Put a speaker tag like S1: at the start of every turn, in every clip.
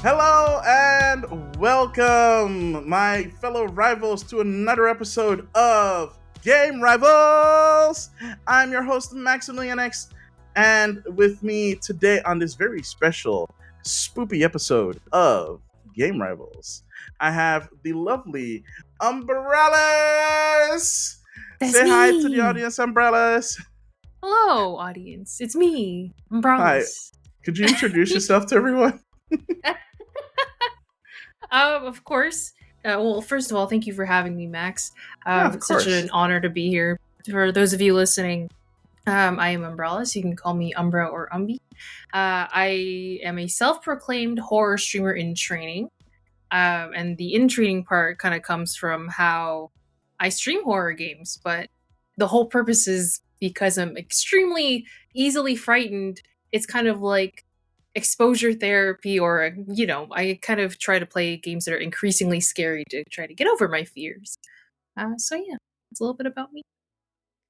S1: Hello and welcome, my fellow rivals, to another episode of Game Rivals. I'm your host, Maximilian X, and with me today on this very special, spoopy episode of Game Rivals, I have the lovely Umbrallis.
S2: That's
S1: Say hi to the
S2: me.
S1: audience, Umbrallis.
S2: Hello, audience. It's me,
S1: Hi.
S2: Umbrallis.
S1: Could you introduce yourself to everyone?
S2: Of course. Well, first of all, thank you for having me, Max.
S1: Yeah, of
S2: It's such
S1: course.
S2: an honor to be here. For those of you listening, I am Umbrallis. You can call me Umbra or Umbi. I am a self-proclaimed horror streamer in training. And the in training part kind of comes from how I stream horror games, but the whole purpose is because I'm extremely easily frightened. It's kind of like exposure therapy, or I kind of try to play games that are increasingly scary to try to get over my fears. So yeah, it's a little bit about me.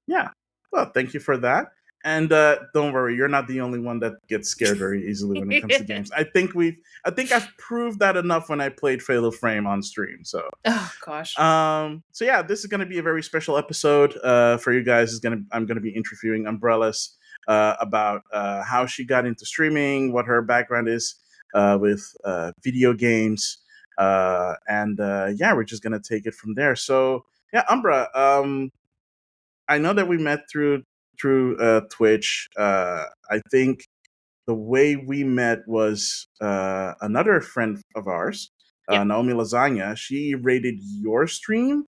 S1: Yeah. Well, thank you for that. And don't worry, you're not the only one that gets scared very easily when it comes to games. I think I've proved that enough when I played Fatal Frame on stream. So,
S2: Oh gosh.
S1: so yeah, this is going to be a very special episode for you guys. I'm gonna be interviewing Umbrellas about how she got into streaming, what her background is with video games, and yeah, we're just gonna take it from there. So, yeah, Umbra. I know that we met through Twitch. I think the way we met was another friend of ours,
S2: Yep.
S1: Naomi Lasagna. She rated your stream,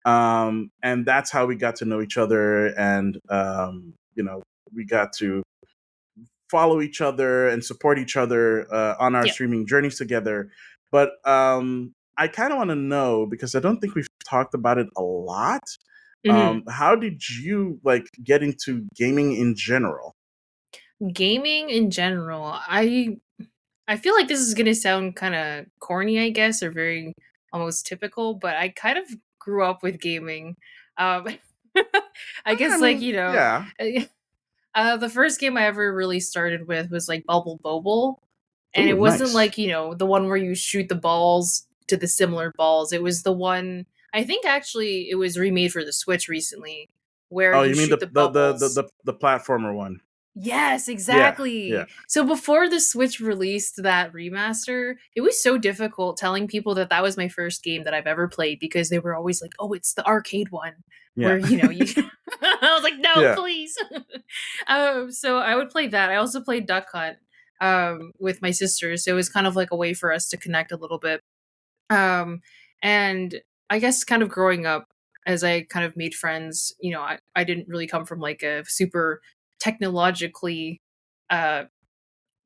S1: and that's how we got to know each other. And we got to follow each other and support each other on our
S2: Yep.
S1: streaming journeys together. But I kind of want to know, because I don't think we've talked about it a lot.
S2: hmm
S1: How did you get into gaming in general?
S2: Gaming in general, I feel like this is gonna sound kind of corny, I guess, or very almost typical, but I kind of grew up with gaming. Um, I
S1: I
S2: guess, like,
S1: mean, yeah.
S2: the first game I ever really started with was like Bubble Bobble, and
S1: Oh,
S2: it wasn't
S1: nice.
S2: like the one where you shoot the balls to the similar balls. It was the one, I think actually it was remade for the Switch recently, where
S1: Oh,
S2: you
S1: you mean
S2: shoot the bubbles.
S1: the platformer one?
S2: Yes,
S1: Yeah, yeah.
S2: exactly. So before the Switch released that remaster, it was so difficult telling people that that was my first game that I've ever played, because they were always like, "Oh, it's the arcade one,"
S1: Yeah.
S2: where you. I was like, "No,
S1: Yeah.
S2: please." So I would play that. I also played Duck Hunt with my sisters. So it was kind of like a way for us to connect a little bit. Um, and I guess kind of growing up, as I kind of made friends, I didn't really come from like a super technologically, uh,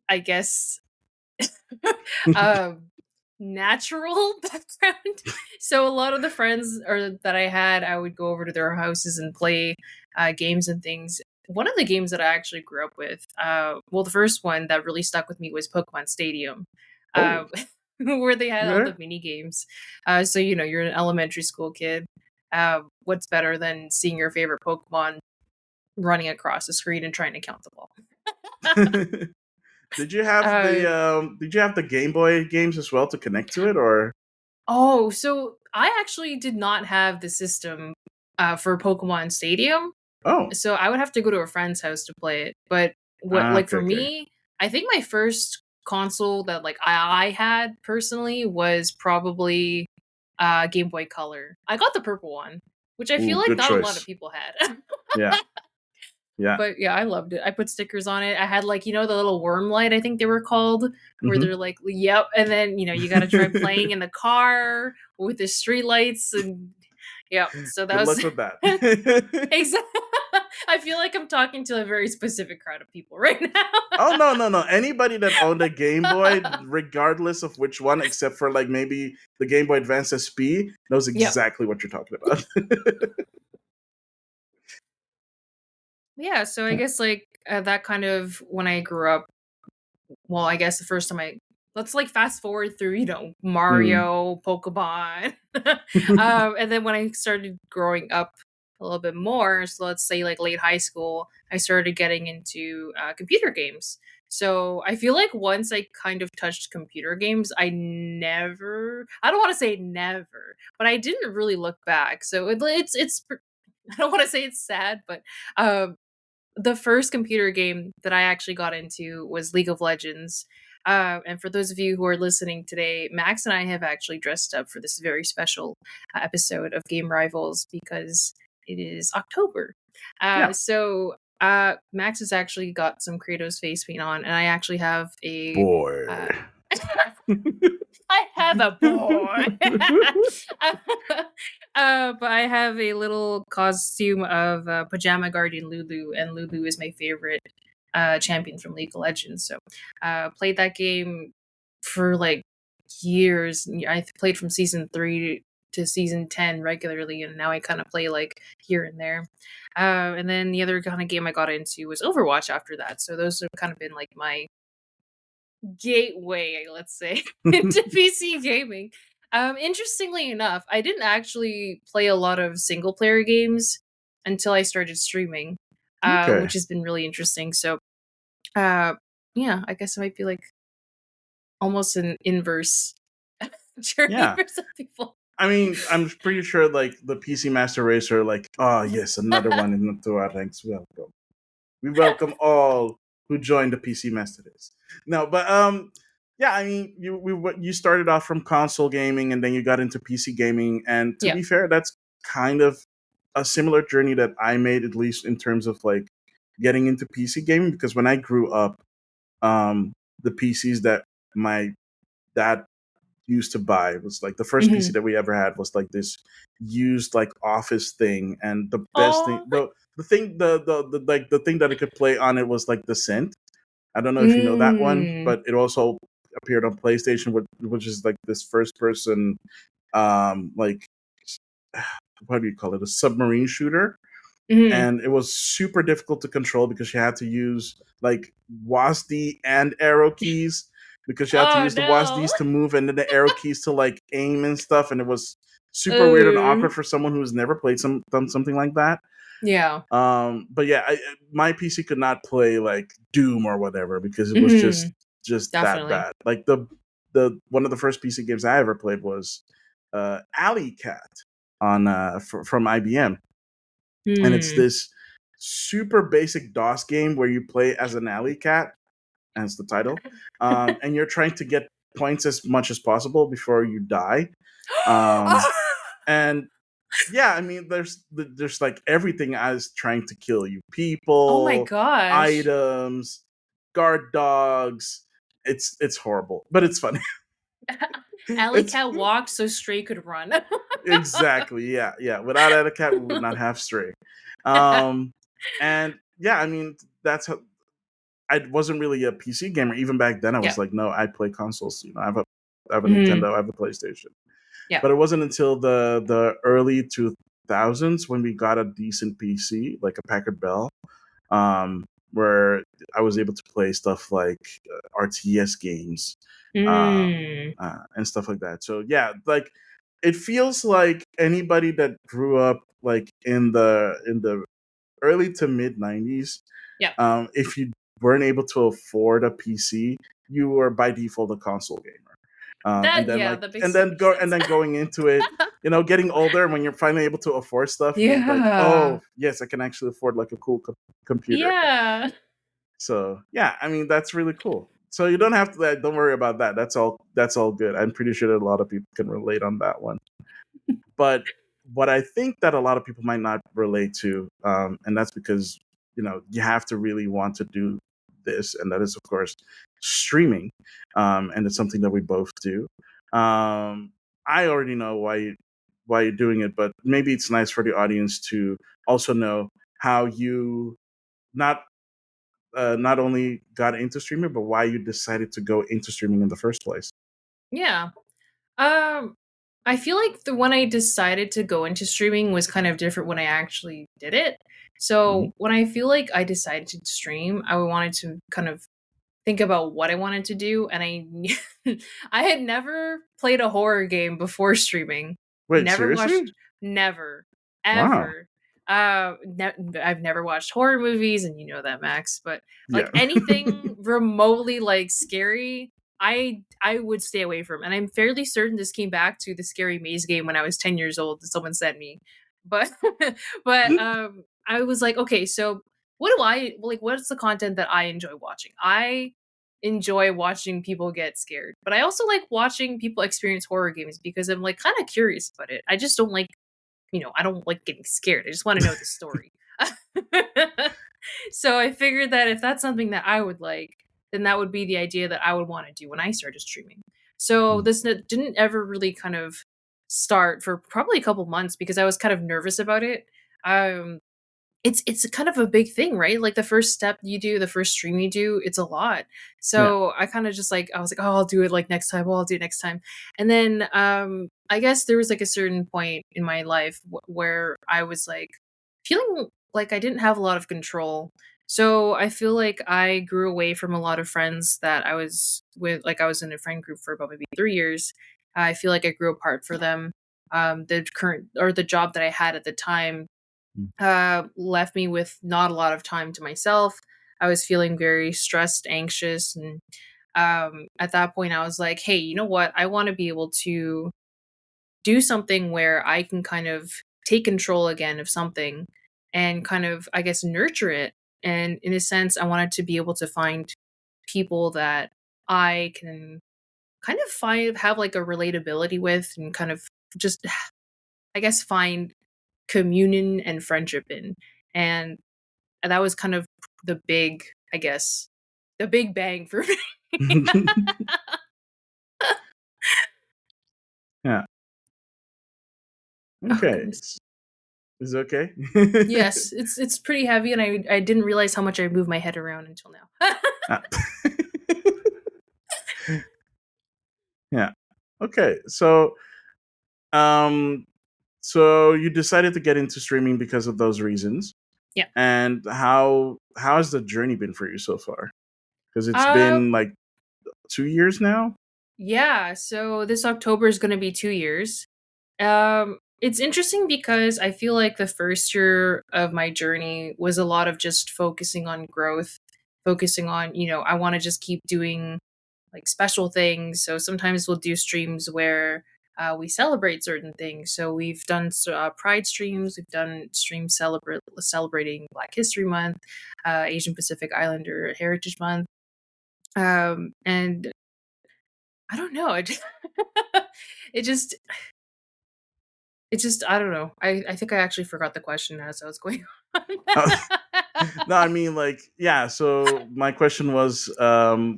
S2: I guess, um, natural background. So a lot of the friends or that I had, I would go over to their houses and play games and things. One of the games that I actually grew up with, well, the first one that really stuck with me was Pokemon Stadium,
S1: Oh,
S2: uh, where they had all
S1: okay.
S2: the mini games. So you're an elementary school kid. What's better than seeing your favorite Pokemon running across the screen and trying to count the ball? uh,
S1: Did you have the Game Boy games as well to connect to it, or?
S2: Oh, so I actually did not have the system for Pokemon Stadium,
S1: Oh,
S2: so I would have to go to a friend's house to play it. But what, like
S1: okay,
S2: for
S1: okay.
S2: me, I think my first console that like I had personally was probably Game Boy Color. I got the purple one, which I feel
S1: Ooh,
S2: like
S1: good
S2: not a lot of
S1: choice.
S2: people had.
S1: Yeah, yeah.
S2: But yeah, I loved it. I put stickers on it. I had like, the little worm light, I think they were called, where
S1: Hmm.
S2: they're like, yep. And then, you got to try playing in the car with the street lights. And yep. So that
S1: Good
S2: was
S1: luck with that.
S2: exactly. I feel like I'm talking to a very specific crowd of people right
S1: Oh, no, no, no! Anybody that owned a Game Boy,
S2: now.
S1: regardless of which one, except for like maybe the Game Boy Advance SP, knows
S2: Yep.
S1: exactly what you're talking about.
S2: Yeah. So I guess like that kind of when I grew up, well, I guess the first time let's like fast forward through,
S1: Hmm.
S2: Mario, Pokemon. And then when I started growing up a little bit more, so let's say like late high school, I started getting into computer games. So I feel like once I kind of touched computer games, I don't want to say never, but I didn't really look back. So I don't want to say it's sad, but um, the first computer game that I actually got into was League of Legends. And for those of you who are listening today, Max and I have actually dressed up for this very special episode of Game Rivals because it is October.
S1: Yeah.
S2: Max has actually got some Kratos face paint on, and I actually have a.
S1: Boy.
S2: Uh, I have a boy. But I have a little costume of Pajama Guardian Lulu, and Lulu is my favorite champion from League of Legends. So, played that game for like years. I played from season 3 to season 10 regularly, and now I kind of play like here and there. And then the other kind of game I got into was Overwatch after that. So those have kind of been like my gateway, let's say, into PC gaming. Interestingly enough, I didn't actually play a lot of single player games until I started streaming,
S1: Okay.
S2: which has been really interesting. So, uh, yeah, I guess it might be like almost an inverse journey
S1: Yeah.
S2: for some people.
S1: I mean, I'm pretty sure like the PC Master Race are like, oh yes, another one into our ranks. Welcome. We welcome all who joined the PC Master Race. No, but yeah, I mean, you started off from console gaming and then you got into PC gaming, and to
S2: Yeah.
S1: be fair, that's kind of a similar journey that I made, at least in terms of like getting into PC gaming. Because when I grew up, the PCs that my dad used to buy was like the first PC
S2: Mhm.
S1: that we ever had was like this used like office thing, and the best thing
S2: Oh.
S1: the thing the like the thing that it could play on it was like the synth. I don't know if you know that one,
S2: Mm.
S1: but it also appeared on PlayStation, which is like this first person like what do you call it, a submarine shooter.
S2: Mhm.
S1: And it was super difficult to control because you had to use like WASD and arrow keys, because you had to
S2: Oh
S1: use the
S2: no.
S1: WASDs to move and then the arrow keys to like aim and stuff, and it was super weird and awkward
S2: Oh.
S1: for someone who's never played done something like that.
S2: Yeah.
S1: But yeah, my PC could not play like Doom or whatever because it was
S2: Mhm.
S1: just that
S2: Definitely.
S1: bad. Like the one of the first PC games I ever played was Alley Cat on from IBM, and it's
S2: Hmm.
S1: this super basic DOS game where you play as an alley cat, as the title, and you're trying to get points as much as possible before you die. Um, and yeah, I mean, there's like everything as trying to kill you:
S2: Oh my
S1: people,
S2: gosh.
S1: items, guard dogs. It's horrible, but it's funny.
S2: Alley
S1: It's
S2: Cat walked so Stray could run.
S1: exactly, yeah, yeah. Without Alley Cat, we would not have Stray. Um, and yeah, I mean, that's how I wasn't really a PC gamer. Even back then, I
S2: Yeah.
S1: was like, no, I play consoles. I have a
S2: Mhm.
S1: Nintendo, I have a PlayStation.
S2: Yeah.
S1: But it wasn't until the early 2000s when we got a decent PC, like a Packard Bell, where I was able to play stuff like RTS games,
S2: Mm.
S1: and stuff like that. So yeah, like it feels like anybody that grew up like in the early to mid 90s,
S2: Yeah.
S1: if you weren't able to afford a PC, you were by default a console gamer. And then
S2: Yeah,
S1: like
S2: that makes so much
S1: and
S2: sense.
S1: then going into it, getting older, when you're finally able to afford stuff, you're like,
S2: Yeah.
S1: oh yes, I can actually afford like a cool computer.
S2: Yeah.
S1: So yeah, I mean that's really cool. So you don't have to don't worry about that. That's all good. I'm pretty sure that a lot of people can relate on that one. But what I think that a lot of people might not relate to, and that's because you have to really want to do this, and that is of course streaming, and it's something that we both do. I already know why you're doing it, but maybe it's nice for the audience to also know how you not not only got into streaming, but why you decided to go into streaming in the first place.
S2: Yeah. Um, I feel like the when I decided to go into streaming was kind of different when I actually did it.
S1: Hmm.
S2: So when I feel like I decided to stream, I wanted to kind of think about what I wanted to do, and I had never played a horror game before streaming.
S1: Wait,
S2: Never
S1: seriously?
S2: watched, never,
S1: Wow.
S2: ever. I've never watched horror movies, and you know that, Max. But
S1: Yeah.
S2: like anything remotely like scary, I would stay away from. And I'm fairly certain this came back to the scary maze game when I was 10 years old that someone sent me. But I was like, okay, so what do I like? What's the content that I enjoy watching? I enjoy watching people get scared, but I also like watching people experience horror games because I'm like kind of curious about it. I just don't like, I don't like getting scared. I just want to know the story. So I figured that if that's something that I would like, then that would be the idea that I would want to do when I started streaming. So this didn't ever really kind of start for probably a couple months because I was kind of nervous about it. Um, it's a kind of a big thing, right? Like the first step you do, the first stream you do, it's a lot.
S1: Yeah.
S2: So I kind of just like I was like, oh, I'll do it like next time. Oh, I'll do it next time. And then I guess there was like a certain point in my life where I was like feeling like I didn't have a lot of control. So I feel like I grew away from a lot of friends that I was with. Like I was in a friend group for about maybe 3 years. I feel like I grew apart for them. The current or the job that I had at the time left me with not a lot of time to myself. I was feeling very stressed, anxious, and at that point, I was like, "Hey, you know what? I want to be able to do something where I can kind of take control again of something and kind of, I guess, nurture it." And in a sense, I wanted to be able to find people that I can kind of find have like a relatability with, and kind of just, I guess, find communion and friendship in. And that was kind of the big, I guess, the big bang for me.
S1: Yeah.
S2: Oh
S1: Okay.
S2: goodness.
S1: Is it okay?
S2: Yes, it's pretty heavy, and I didn't realize how much I moved my head around until now.
S1: Ah. Yeah. Okay. Um, so you decided to get into streaming because of those reasons.
S2: Yeah.
S1: And how has the journey been for you so far? Because it's
S2: Uh
S1: been like 2 years now.
S2: yeah, so this October is going to be 2 years. It's interesting because I feel like the first year of my journey was a lot of just focusing on growth, focusing on, I want to just keep doing like special things. So sometimes we'll do streams where we celebrate certain things. So we've done Pride streams, we've done streams celebrating Black History Month, Asian Pacific Islander Heritage Month, and I don't know. It just it just I don't know. I think I actually forgot the question as I was going on.
S1: Oh, no, I mean like yeah. So my question was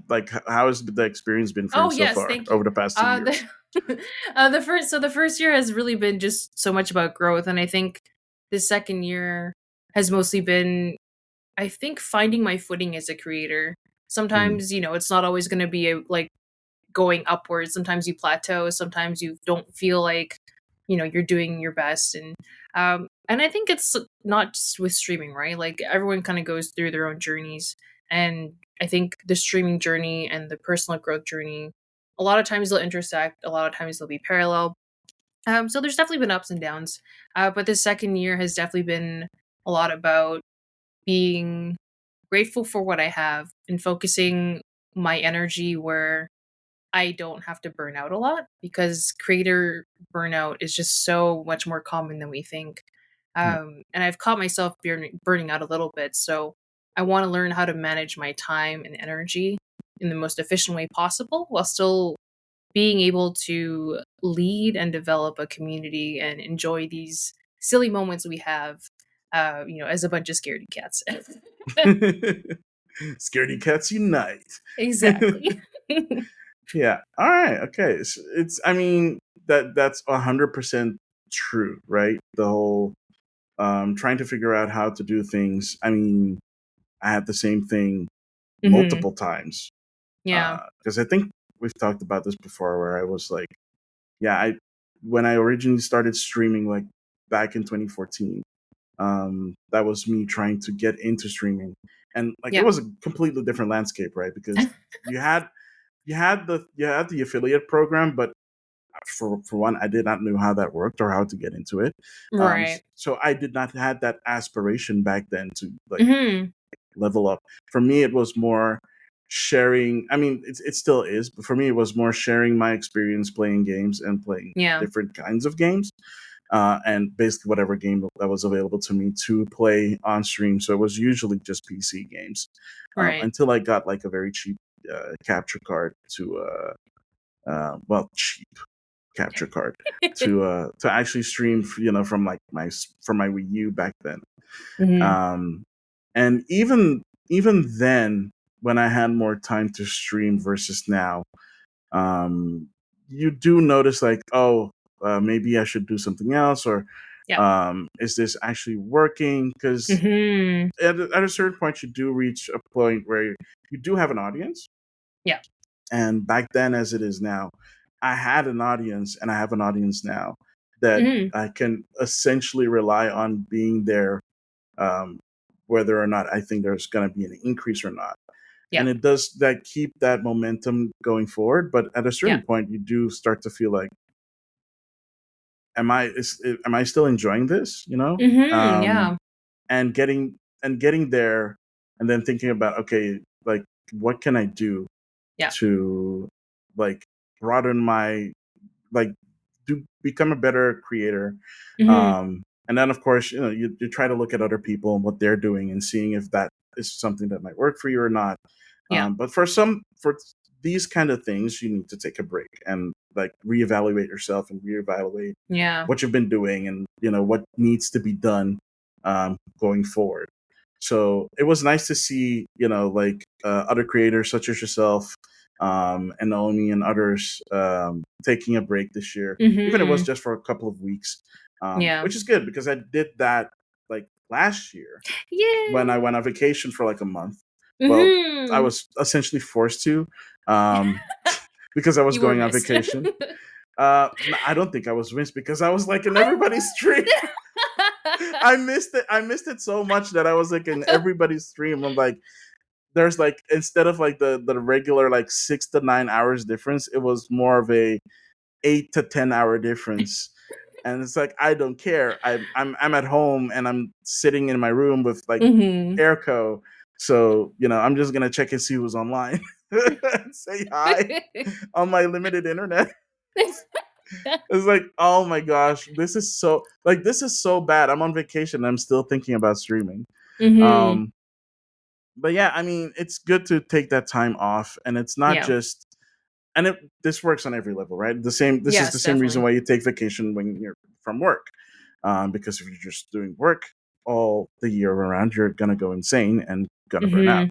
S1: like how has the experience been for you
S2: Oh
S1: so
S2: yes,
S1: far
S2: thank you.
S1: over the past 2 years?
S2: The first year has really been just so much about growth, and I think the second year has mostly been, I think, finding my footing as a creator.
S1: Mm,
S2: Sometimes it's not always going to be like going upwards. Sometimes you plateau. Sometimes you don't feel like you're doing your best, and I think it's not just with streaming, right? Like everyone kind of goes through their own journeys, and I think the streaming journey and the personal growth journey, a lot of times they'll intersect. A lot of times they'll be parallel. So there's definitely been ups and downs, but the second year has definitely been a lot about being grateful for what I have and focusing my energy where I don't have to burn out a lot, because creator burnout is just so much more common than we think.
S1: yeah.
S2: And I've caught myself burning out a little bit. So I want to learn how to manage my time and energy in the most efficient way possible while still being able to lead and develop a community and enjoy these silly moments we have, as a bunch of scaredy cats.
S1: Scaredy cats unite.
S2: Exactly.
S1: Yeah. All right. Okay. So it's. I mean that's 100% true, right? The whole trying to figure out how to do things. I mean, I had the same thing
S2: Hmm.
S1: multiple times
S2: Yeah.
S1: because I think we've talked about this before, where I was like, yeah, I when I originally started streaming, like back in 2014, that was me trying to get into streaming, and like it
S2: Yeah.
S1: was a completely different landscape, right? Because you had you had the affiliate program, but for one, I did not know how that worked or how to get into it.
S2: Right.
S1: So I did not had that aspiration back then to like
S2: Hmm.
S1: level up. For me, it was more sharing. I mean, it still is, but for me, it was more sharing my experience playing games and playing
S2: Yeah.
S1: different kinds of games. And basically whatever game that was available to me to play on stream. So it was usually just PC games
S2: Right.
S1: until I got like a very cheap capture card to well, cheap capture card to actually stream, from like from my Wii U back then.
S2: Hmm.
S1: Um, and even then, when I had more time to stream versus now, um, you do notice like, oh, maybe I should do something else, or
S2: Yeah.
S1: is this actually working? Because
S2: Hmm.
S1: at a certain point, you do reach a point where you do have an audience.
S2: Yeah.
S1: And back then, as it is now, I had an audience, and I have an audience now that
S2: Hmm.
S1: I can essentially rely on being there, um, whether or not I think there's going to be an increase or not.
S2: Yeah.
S1: And it does that keep that momentum going forward. But at a
S2: Yeah.
S1: certain point, you do start to feel like, am I still enjoying this?
S2: Hmm. Yeah.
S1: And getting there, and then thinking about, okay, like, what can I do
S2: Yeah.
S1: to like broaden my, like, to become a better creator.
S2: Hmm.
S1: And then of course, you try to look at other people and what they're doing and seeing if that is something that might work for you or not.
S2: Yeah.
S1: But for these kind of things, you need to take a break and like reevaluate yourself and reevaluate
S2: Yeah.
S1: what you've been doing, and what needs to be done going forward. So it was nice to see, like, other creators such as yourself, and Naomi and others, taking a break this year, even if it was
S2: Hmm.
S1: just for a couple of weeks,
S2: Yeah.
S1: which is good because I did that like last year when I
S2: Yay.
S1: went on vacation for like a month. Well, I
S2: Hmm.
S1: was essentially forced to, um, because I was
S2: You were
S1: going on
S2: missed.
S1: vacation. I don't think I was missed because I was like in everybody's stream. I missed it. I missed it so much that I was like in everybody's stream. I'm like, there's like, instead of like the regular like 6 to 9 hours difference, it was more of a 8 to 10 hour difference. And it's like, I don't care. I'm at home and I'm sitting in my room with like
S2: Hmm.
S1: airco. So, I'm just gonna check and see who's online and say hi on my limited internet. It's like, oh my gosh, this is so bad. I'm on vacation and I'm still thinking about streaming.
S2: Hmm.
S1: Um, but yeah, I mean, it's good to take that time off, and it's not
S2: Yeah.
S1: just, and this works on every level, right? This is the
S2: Yes,
S1: same reason
S2: definitely.
S1: why you take vacation when you're from work, because if you're just doing work all the year around, you're gonna go insane and gonna burn out.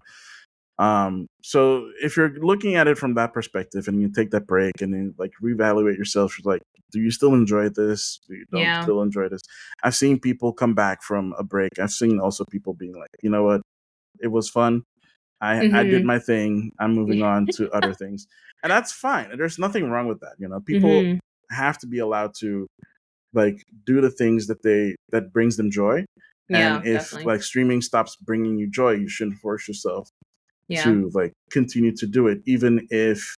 S2: Hmm.
S1: So if you're looking at it from that perspective, and you take that break and then like reevaluate yourself, like, do you still enjoy this? Do you don't
S2: Yeah.
S1: still enjoy this? I've seen people come back from a break. I've seen also people being like, you know what, it was fun. I did
S2: Hmm.
S1: my thing. I'm moving on to other things, and that's fine. And there's nothing wrong with that. People
S2: Hmm.
S1: have to be allowed to like do the things that brings them joy. And
S2: Yeah,
S1: if
S2: definitely.
S1: like streaming stops bringing you joy, you shouldn't force yourself
S2: Yeah.
S1: to like continue to do it, even if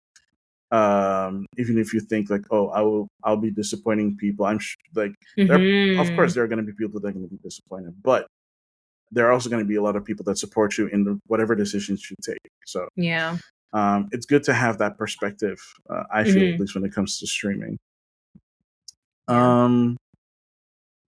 S1: you think like, oh, I'll be disappointing people. Like, there, of
S2: Hmm.
S1: course there are going to be people that are going to be disappointed, but there are also going to be a lot of people that support you in whatever decisions you take. So
S2: Yeah.
S1: it's good to have that perspective. I feel, at
S2: Hmm.
S1: least when it comes to streaming.
S2: Yeah.
S1: um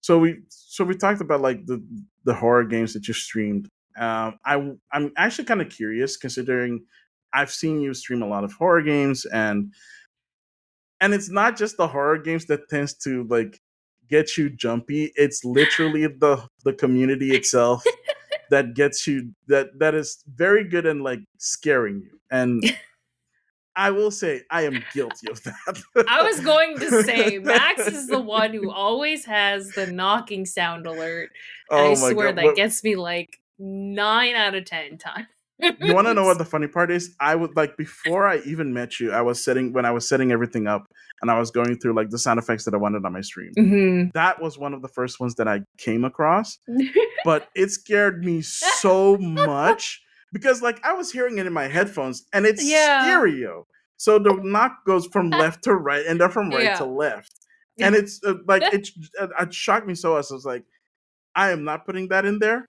S1: so we talked about like the horror games that you streamed. I'm actually kind of curious, considering I've seen you stream a lot of horror games, and it's not just the horror games that tends to like get you jumpy. It's literally the community itself that gets you, that is very good and like scaring you. And I will say I am guilty of
S2: I was going to say Max is the
S1: that.
S2: one who always has the knocking sound alert, and I
S1: Oh my
S2: swear
S1: god!
S2: that gets me like 9 out of 10 times.
S1: You want to know what the funny part is? I would like, before I even met you, when I was setting everything up, and I was going through like the sound effects that I wanted on my stream.
S2: Hmm.
S1: That was one of the first ones that I came across, but it scared me so much because like I was hearing it in my headphones and it's
S2: Yeah.
S1: stereo. So the knock goes from left to right and then from right to
S2: Yeah.
S1: left. And it's like it shocked me so. I was like, I am not putting that in there.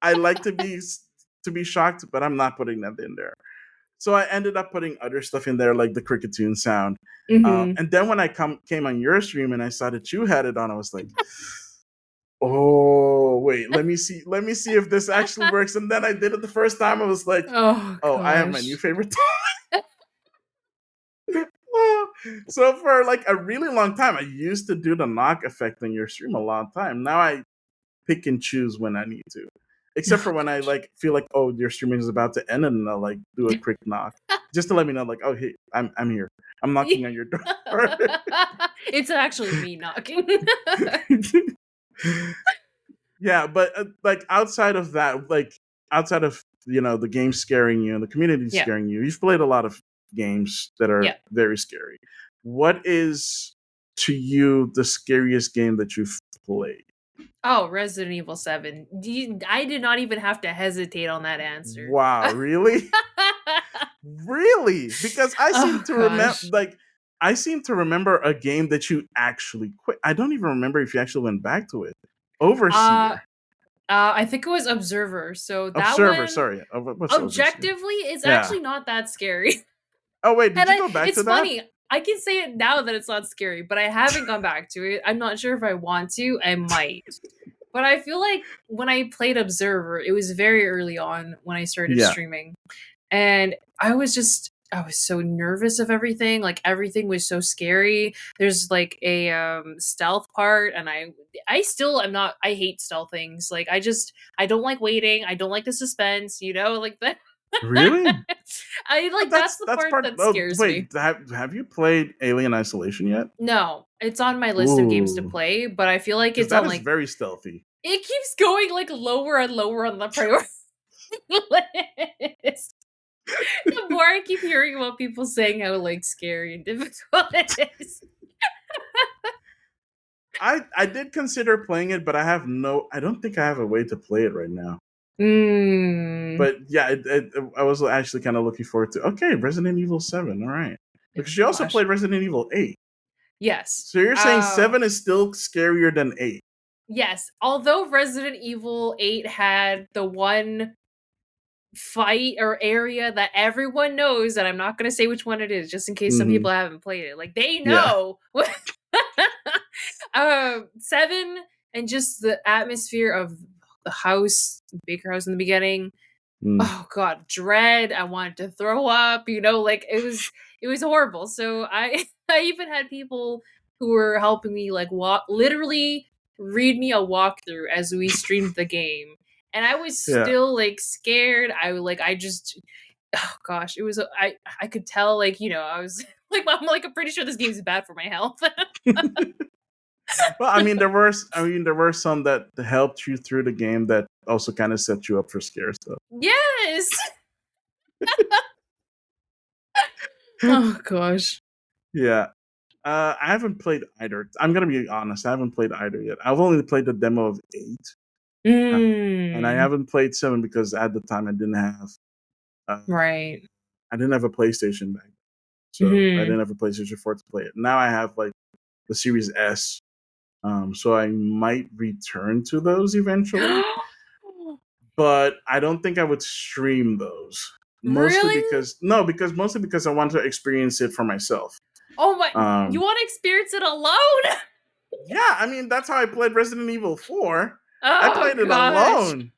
S1: I like to be shocked, but I'm not putting that in there. So I ended up putting other stuff in there, like the cricketune sound.
S2: Hmm.
S1: And then when I came on your stream and I saw that you had it on, I was like, oh wait, let me see if this actually works. And then I did it the first time. I was like,
S2: Oh
S1: oh, I have my new
S2: gosh.
S1: favorite. So for like a really long time, I used to do the knock effect on your stream a long time. Now I pick and choose when I need to, except for
S2: Oh
S1: when I
S2: gosh.
S1: like feel like, oh, your streaming is about to end, and I'll like do a quick knock just to let me know, like, oh hey, I'm here. I'm knocking on your door.
S2: It's actually me knocking.
S1: Yeah, but like outside of that, like outside of the game scaring you and the community
S2: Yeah.
S1: scaring you, you've played a lot of games that are
S2: Yeah.
S1: very scary. What is to you the scariest game that you've played?
S2: Oh, Resident Evil 7. I did not even have to hesitate on that answer.
S1: Wow, really? Really? Because
S2: Oh gosh.
S1: I seem to remember a game that you actually quit. I don't even remember if you actually went back to it.
S2: Uh
S1: Overseer.
S2: I think it was Observer. So that
S1: Observer,
S2: one
S1: sorry. What's Overseer?
S2: objectively is
S1: Yeah.
S2: actually not that scary.
S1: Oh wait, did
S2: And
S1: you go back
S2: it's
S1: to that?
S2: funny. I can say it now that it's not scary, but I haven't gone back to it. I'm not sure if I want to. I might. But I feel like when I played Observer, it was very early on when I started
S1: Yeah.
S2: streaming. And I was so nervous of everything. Like everything was so scary. There's like a stealth part and I still am not I hate stealth things. Like I don't like waiting. I don't like the suspense, like that.
S1: Really?
S2: I
S1: But
S2: like that's the
S1: that's
S2: part
S1: part.
S2: that
S1: Oh
S2: scares
S1: wait,
S2: me.
S1: have you played Alien Isolation yet?
S2: No, it's on my list of games to
S1: Ooh,
S2: play, but I feel like
S1: because
S2: it's
S1: that
S2: on
S1: is
S2: like
S1: very stealthy.
S2: it keeps going like lower and lower on the priority list. The more I keep hearing about people saying how like scary and difficult it is.
S1: I did consider playing it, but I don't think I have a way to play it right now.
S2: Mm.
S1: But yeah, I was actually kind of looking forward to. Okay, Resident Evil 7. All right,
S2: Oh
S1: because you also
S2: gosh.
S1: played Resident Evil 8.
S2: Yes.
S1: So you're saying 7 is still scarier than 8?
S2: Yes. Although Resident Evil 8 had the one fight or area that everyone knows, and I'm not going to say which one it is, just in case some
S1: Hmm.
S2: people haven't played it. Like they
S1: Yeah.
S2: know. 7 and just the atmosphere of the house, Baker House in the beginning.
S1: Mm.
S2: Oh god, dread. I wanted to throw up, like it was horrible. So I I even had people who were helping me like walk literally read me a walkthrough as we streamed the game. And I was
S1: Yeah.
S2: still like scared. I just oh gosh, it was I could tell I was like I'm pretty sure this game's bad for my health.
S1: Well, there were some that helped you through the game that also kind of set you up for scare stuff.
S2: Yes. Oh gosh.
S1: Yeah. I haven't played either. I'm gonna be honest. I haven't played either yet. I've only played the demo of 8, uh, and I
S2: Mm,
S1: haven't played 7 because at the time uh,
S2: right.
S1: I didn't have a PlayStation back, so I
S2: Mhm.
S1: didn't have a PlayStation 4 to play it. Now I have like the Series S, so I might return to those eventually. But I don't think I would stream those. Mostly
S2: Really?
S1: because no, because mostly because I want to experience it for myself.
S2: Oh my, you
S1: Um,
S2: want to experience it alone?
S1: yeah, I mean that's how I played Resident Evil 4. I
S2: Oh
S1: played it
S2: gosh.
S1: alone.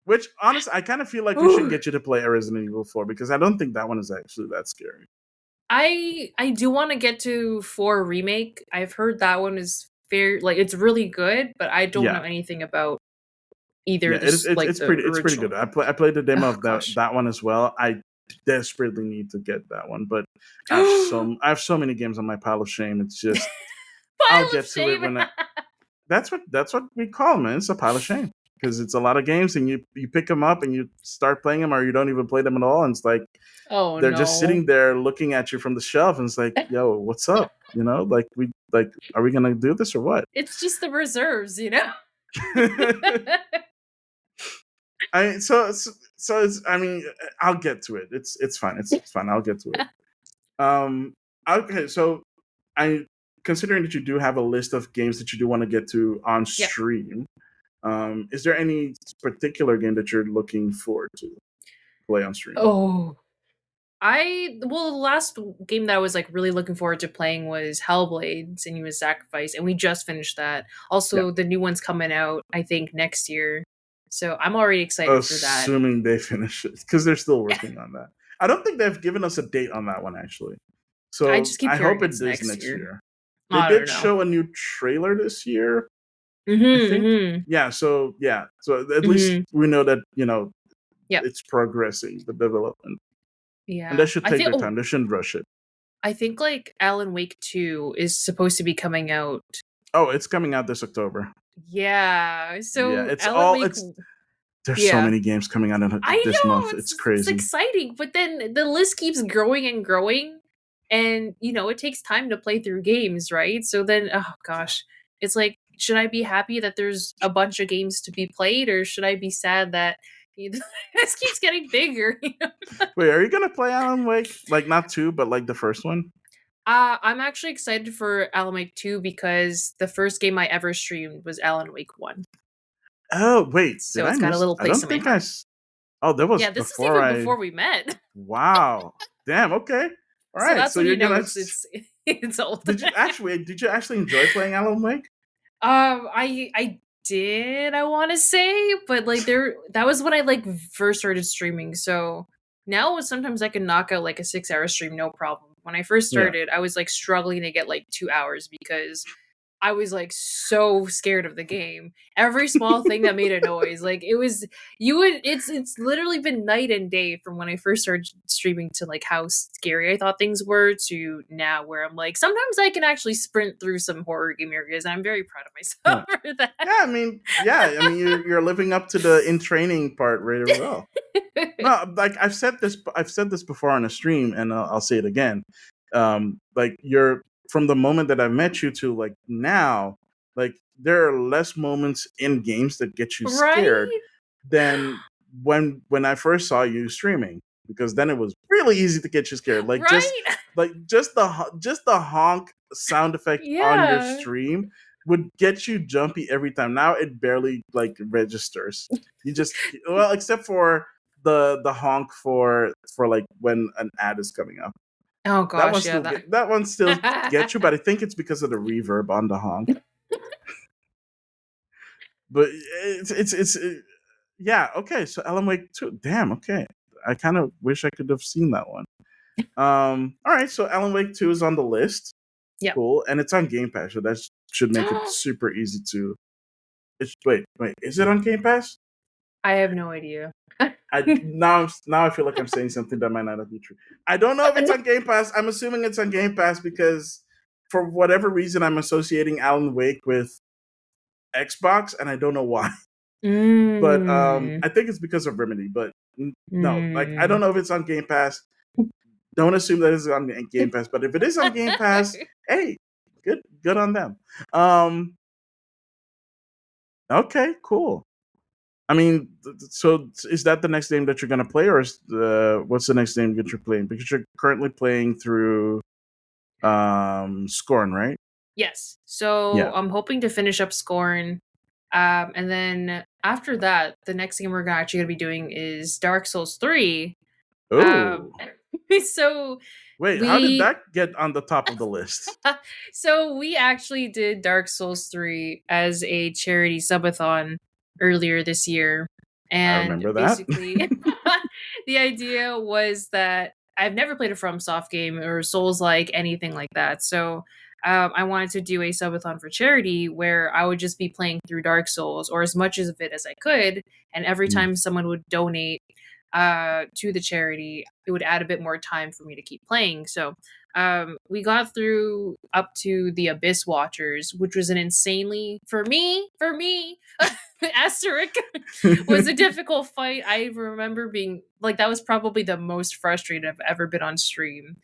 S1: Which honestly, I kind of feel like we should
S2: Ooh.
S1: get you to play a Resident Evil 4 because I don't think that one is actually that scary.
S2: I do want to get to 4 remake. I've heard that one is fair like it's really good, but I don't know
S1: Yeah,
S2: anything about either
S1: yeah,
S2: this like the
S1: it's pretty good.
S2: original.
S1: I played the demo
S2: Oh
S1: of
S2: gosh.
S1: that one as well. I desperately need to get that one, but I have so many games on my pile of shame. It's just I'll
S2: Pile of
S1: get to it
S2: shame.
S1: when that's what we call them, man. It's a pile of shame because it's a lot of games, and you pick them up and you start playing them, or you don't even play them at all, and it's like
S2: Oh
S1: they're just
S2: no.
S1: sitting there looking at you from the shelf, and it's like, yo, what's up? Like are we gonna do this or what?
S2: It's just the reserves.
S1: I so it's I mean I'll get to it. It's fine. It's fine. I'll get to it. Um, okay, so I considering that you do have a list of games that you do want to get to on
S2: Yep.
S1: stream. Is there any particular game that you're looking forward to play on stream?
S2: Oh, the last game that I was like really looking forward to playing was Hellblade: Senua's Sacrifice, and we just finished that.
S1: Yeah,
S2: Also, the new one's coming out, I think, next year. So I'm already excited for that.
S1: assuming they finish it because they're still working on that. I don't think they've given us a date on that one actually.
S2: I
S1: So
S2: just keep
S1: I hope
S2: hearing
S1: it
S2: it's
S1: is
S2: next
S1: next
S2: year.
S1: year. They
S2: I don't
S1: did
S2: know.
S1: show a new trailer this year, I think.
S2: Mm-hmm.
S1: Yeah, so yeah. So at least
S2: Mm-hmm.
S1: we know that,
S2: Yep.
S1: it's progressing, the development. And they
S2: Yeah.
S1: should take their time. They shouldn't rush it.
S2: I think like Alan Wake 2 is supposed to be coming out.
S1: Oh, it's coming out this October.
S2: Yeah.
S1: Yeah,
S2: So Alan Wake,
S1: there's so
S2: yeah.
S1: many games coming out in
S2: I
S1: this
S2: know
S1: month. It's
S2: it's
S1: crazy.
S2: exciting, but then the list keeps growing and growing, and it takes time to play through games, right? So then, oh gosh, it's like, should I be happy that there's a bunch of games to be played, or should I be sad that this keeps getting bigger?
S1: Wait, are you gonna play Alan Wake? Like not two, but like the first one?
S2: I'm actually excited for Alan Wake 2 because the first game I ever streamed was Alan Wake 1.
S1: Oh, wait, did
S2: So
S1: I
S2: it's got a
S1: miss?
S2: little
S1: I
S2: place
S1: don't
S2: in my
S1: think
S2: heart.
S1: Oh, that was
S2: Yeah, this is
S1: before
S2: even
S1: I.
S2: before we met.
S1: Wow. Damn. Okay. All
S2: So
S1: right.
S2: that's
S1: So
S2: when
S1: you're
S2: you know
S1: gonna.
S2: it's old.
S1: Did you actually enjoy playing Alan Wake?
S2: I did, I want to say, but like that was when I like first started streaming. So now sometimes I can knock out like a 6 hour stream no problem. When I first
S1: Yeah.
S2: started, I was like struggling to get like 2 hours because I was like so scared of the game. Every small thing that made a noise, like it was you would it's literally been night and day from when I first started streaming to like how scary I thought things were to now where I'm like sometimes I can actually sprint through some horror game areas and I'm very proud of
S1: Yeah.
S2: myself for that.
S1: Yeah. I mean, yeah. I mean, you're living up to the in training part really well. No, like I've said this before on a stream, and I'll say it again. Like you're from the moment that I met you to like now, like there are less moments in games that get you scared
S2: Right?
S1: than when I first saw you streaming, because then it was really easy to get you scared.
S2: Right?
S1: Just the honk sound effect on your
S2: Yeah.
S1: stream would get you jumpy every time. Now it barely like registers. You just well, except for the honk for like when an ad is coming up.
S2: Oh gosh, yeah,
S1: That one still gets you,
S2: that.
S1: but I think it's because of the reverb on the honk. But yeah, okay. So Alan Wake 2. Damn, okay. I kind of wish I could have seen that one. All right, so Alan Wake 2 is on the list.
S2: Yep.
S1: Cool. And it's on Game Pass, so that should make it super easy to wait, is it on Game Pass?
S2: I have no idea.
S1: Now I feel like I'm saying something that might not be true. I don't know if it's
S2: No.
S1: on Game Pass. I'm assuming it's on Game Pass because for whatever reason I'm associating Alan Wake with Xbox, and I don't know why. But
S2: Mm.
S1: I think it's because of Remedy. But no, like I don't
S2: Mm.
S1: know if it's on Game Pass. Don't assume that it's on Game Pass. But if it is on Game Pass, hey, good on them. Um, okay, cool. I mean, so is that the next game that you're gonna play, or is what's the next game that you're playing? Because you're currently playing through Scorn, right?
S2: Yes. So
S1: Yeah.
S2: I'm hoping to finish up Scorn. And then after that, the next game we're actually going to be doing is Dark Souls 3. Um,
S1: Oh,
S2: so
S1: wait, how did
S2: we
S1: that get on the top of the list?
S2: so we actually did Dark Souls 3 as a charity subathon earlier this year.
S1: I
S2: And
S1: remember that.
S2: basically the idea was that I've never played a FromSoft game or Souls like anything like that. So I wanted to do a subathon for charity where I would just be playing through Dark Souls or as much of it as I could. And every
S1: Mm.
S2: time someone would donate to the charity, it would add a bit more time for me to keep playing. So we got through up to the Abyss Watchers, which was an insanely for me asterisk was a difficult fight. I remember being like that was probably the most frustrated I've ever been on stream.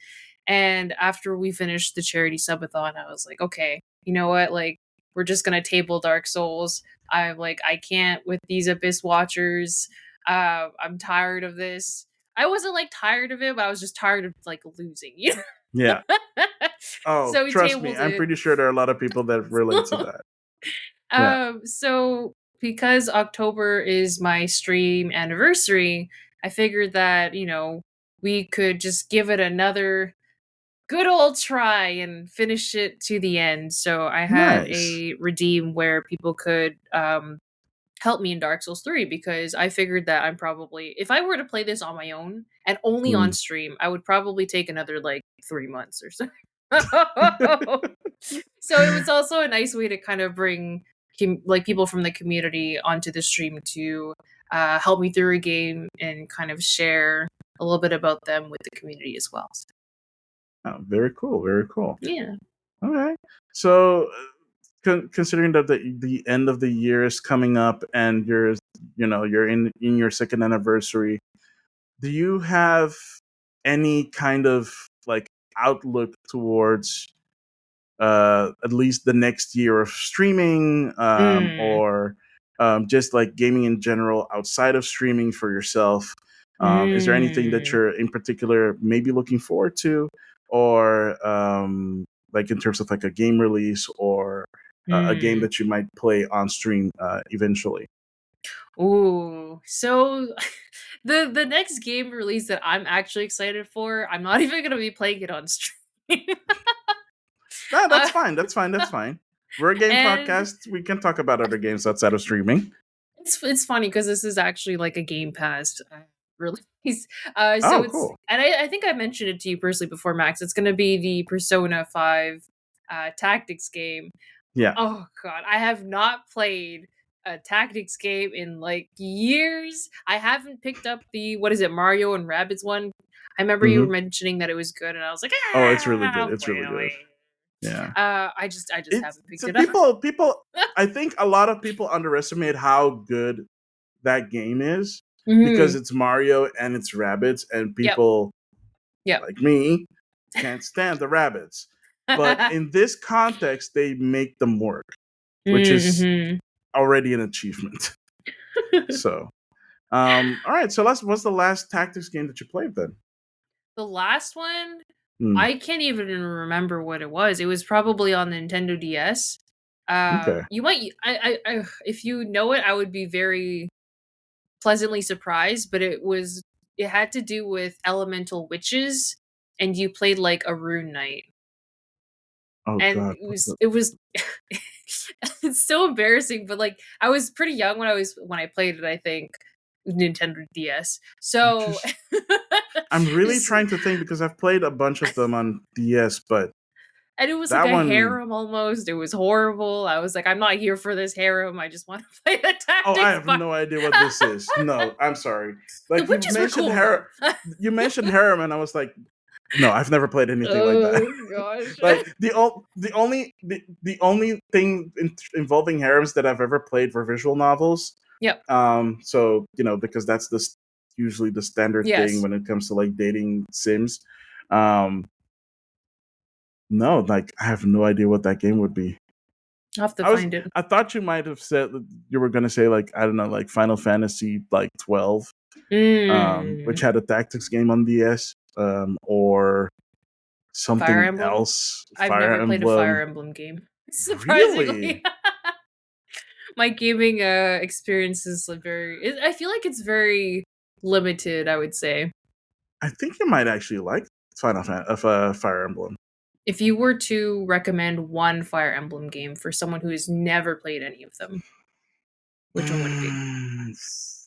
S2: And after we finished the charity subathon, I was like, okay, you know what? Like we're just gonna table Dark Souls. I'm like, I can't with these Abyss Watchers. I'm tired of this. I wasn't like tired of it, but I was just tired of like losing.
S1: Yeah. Oh,
S2: So we
S1: trust me,
S2: tabled
S1: I'm
S2: it.
S1: pretty sure there are a lot of people that relate to that. Yeah.
S2: So because October is my stream anniversary, I figured that, we could just give it another good old try and finish it to the end. So I had
S1: Nice.
S2: a redeem where people could help me in Dark Souls 3 because I figured that I'm probably, if I were to play this on my own and only on
S1: Mm.
S2: stream, I would probably take another like 3 months or so. So it was also a nice way to kind of bring like people from the community onto the stream to help me through a game and kind of share a little bit about them with the community as well. So,
S1: Oh, very cool. Very cool.
S2: yeah.
S1: All right. So, considering that the end of the year is coming up and you're in your second anniversary, do you have any kind of like outlook towards at least the next year of streaming,
S2: Mm,
S1: or just like gaming in general outside of streaming for yourself? Is there anything that
S2: mm,
S1: you're in particular maybe looking forward to, or like in terms of like a game release or a game
S2: mm.
S1: that you might play on stream eventually?
S2: Ooh, so the next game release that I'm actually excited for, I'm not even gonna be playing it on stream.
S1: Nah, that's
S2: uh,
S1: fine. That's fine. That's fine. We're a game
S2: and
S1: podcast. We can talk about other games outside of streaming.
S2: it's funny because this is actually like a Game Pass release. So
S1: Oh,
S2: it's
S1: cool.
S2: and I think I mentioned it to you personally before, Max. It's gonna be the Persona 5 tactics game.
S1: Yeah.
S2: Oh god, I have not played a tactics game in like years. I haven't picked up the what is it, Mario and Rabbids one. I remember you were
S1: Hmm.
S2: mentioning that it was good, and I was like,
S1: Oh, it's really good.
S2: I'll
S1: It's
S2: play
S1: really
S2: it
S1: good.
S2: later.
S1: Yeah.
S2: I just
S1: It's
S2: haven't picked
S1: so
S2: it up.
S1: people. I think a lot of people underestimate how good that game is because
S2: Hmm.
S1: it's Mario and it's rabbits, and
S2: Yep.
S1: people
S2: Yep.
S1: like me can't stand the rabbits. But in this context, they make them work, which is
S2: Hmm.
S1: already an achievement. So, all right. So, what's the last tactics game that you played then?
S2: The last one,
S1: Hmm.
S2: I can't even remember what it was. It was probably on the Nintendo DS.
S1: Okay.
S2: You might, if you know it, I would be very pleasantly surprised. But it had to do with elemental witches, and you played like a rune knight,
S1: Oh
S2: and
S1: God. What the?
S2: it was, it's so embarrassing. But like, I was pretty young when I played it. I think Nintendo DS.
S1: I'm
S2: So,
S1: just. I'm really
S2: just
S1: trying to think because I've played a bunch of them on DS, but
S2: and it was like
S1: that
S2: a
S1: one.
S2: harem almost. It was horrible. I was like, I'm not here for this harem. I just want to play the
S1: Oh, I
S2: tactics
S1: have
S2: part.
S1: no idea what this is. No, I'm sorry.
S2: The
S1: Like
S2: witches were cool though.
S1: you mentioned harem, and I was like, no, I've never played anything like that.
S2: Oh gosh.
S1: Like the only thing involving harems that I've ever played were visual novels.
S2: Yep.
S1: So because that's usually the standard thing
S2: Yes.
S1: when it comes to like dating sims. Um, no, like I have no idea what that game would be.
S2: I'll have to find it.
S1: I thought you might have said that you were gonna say like I don't know like Final Fantasy like 12, which
S2: Mm.
S1: had a tactics game on DS, or
S2: Fire
S1: something
S2: Emblem?
S1: else.
S2: I've
S1: Fire
S2: never played a Fire
S1: Emblem.
S2: Emblem game.
S1: Really?
S2: Surprisingly. My gaming experience is like I feel like it's very limited, I would say.
S1: I think you might actually like Fire Emblem.
S2: If you were to recommend one Fire Emblem game for someone who has never played any of them, which one would it be?
S1: Mm,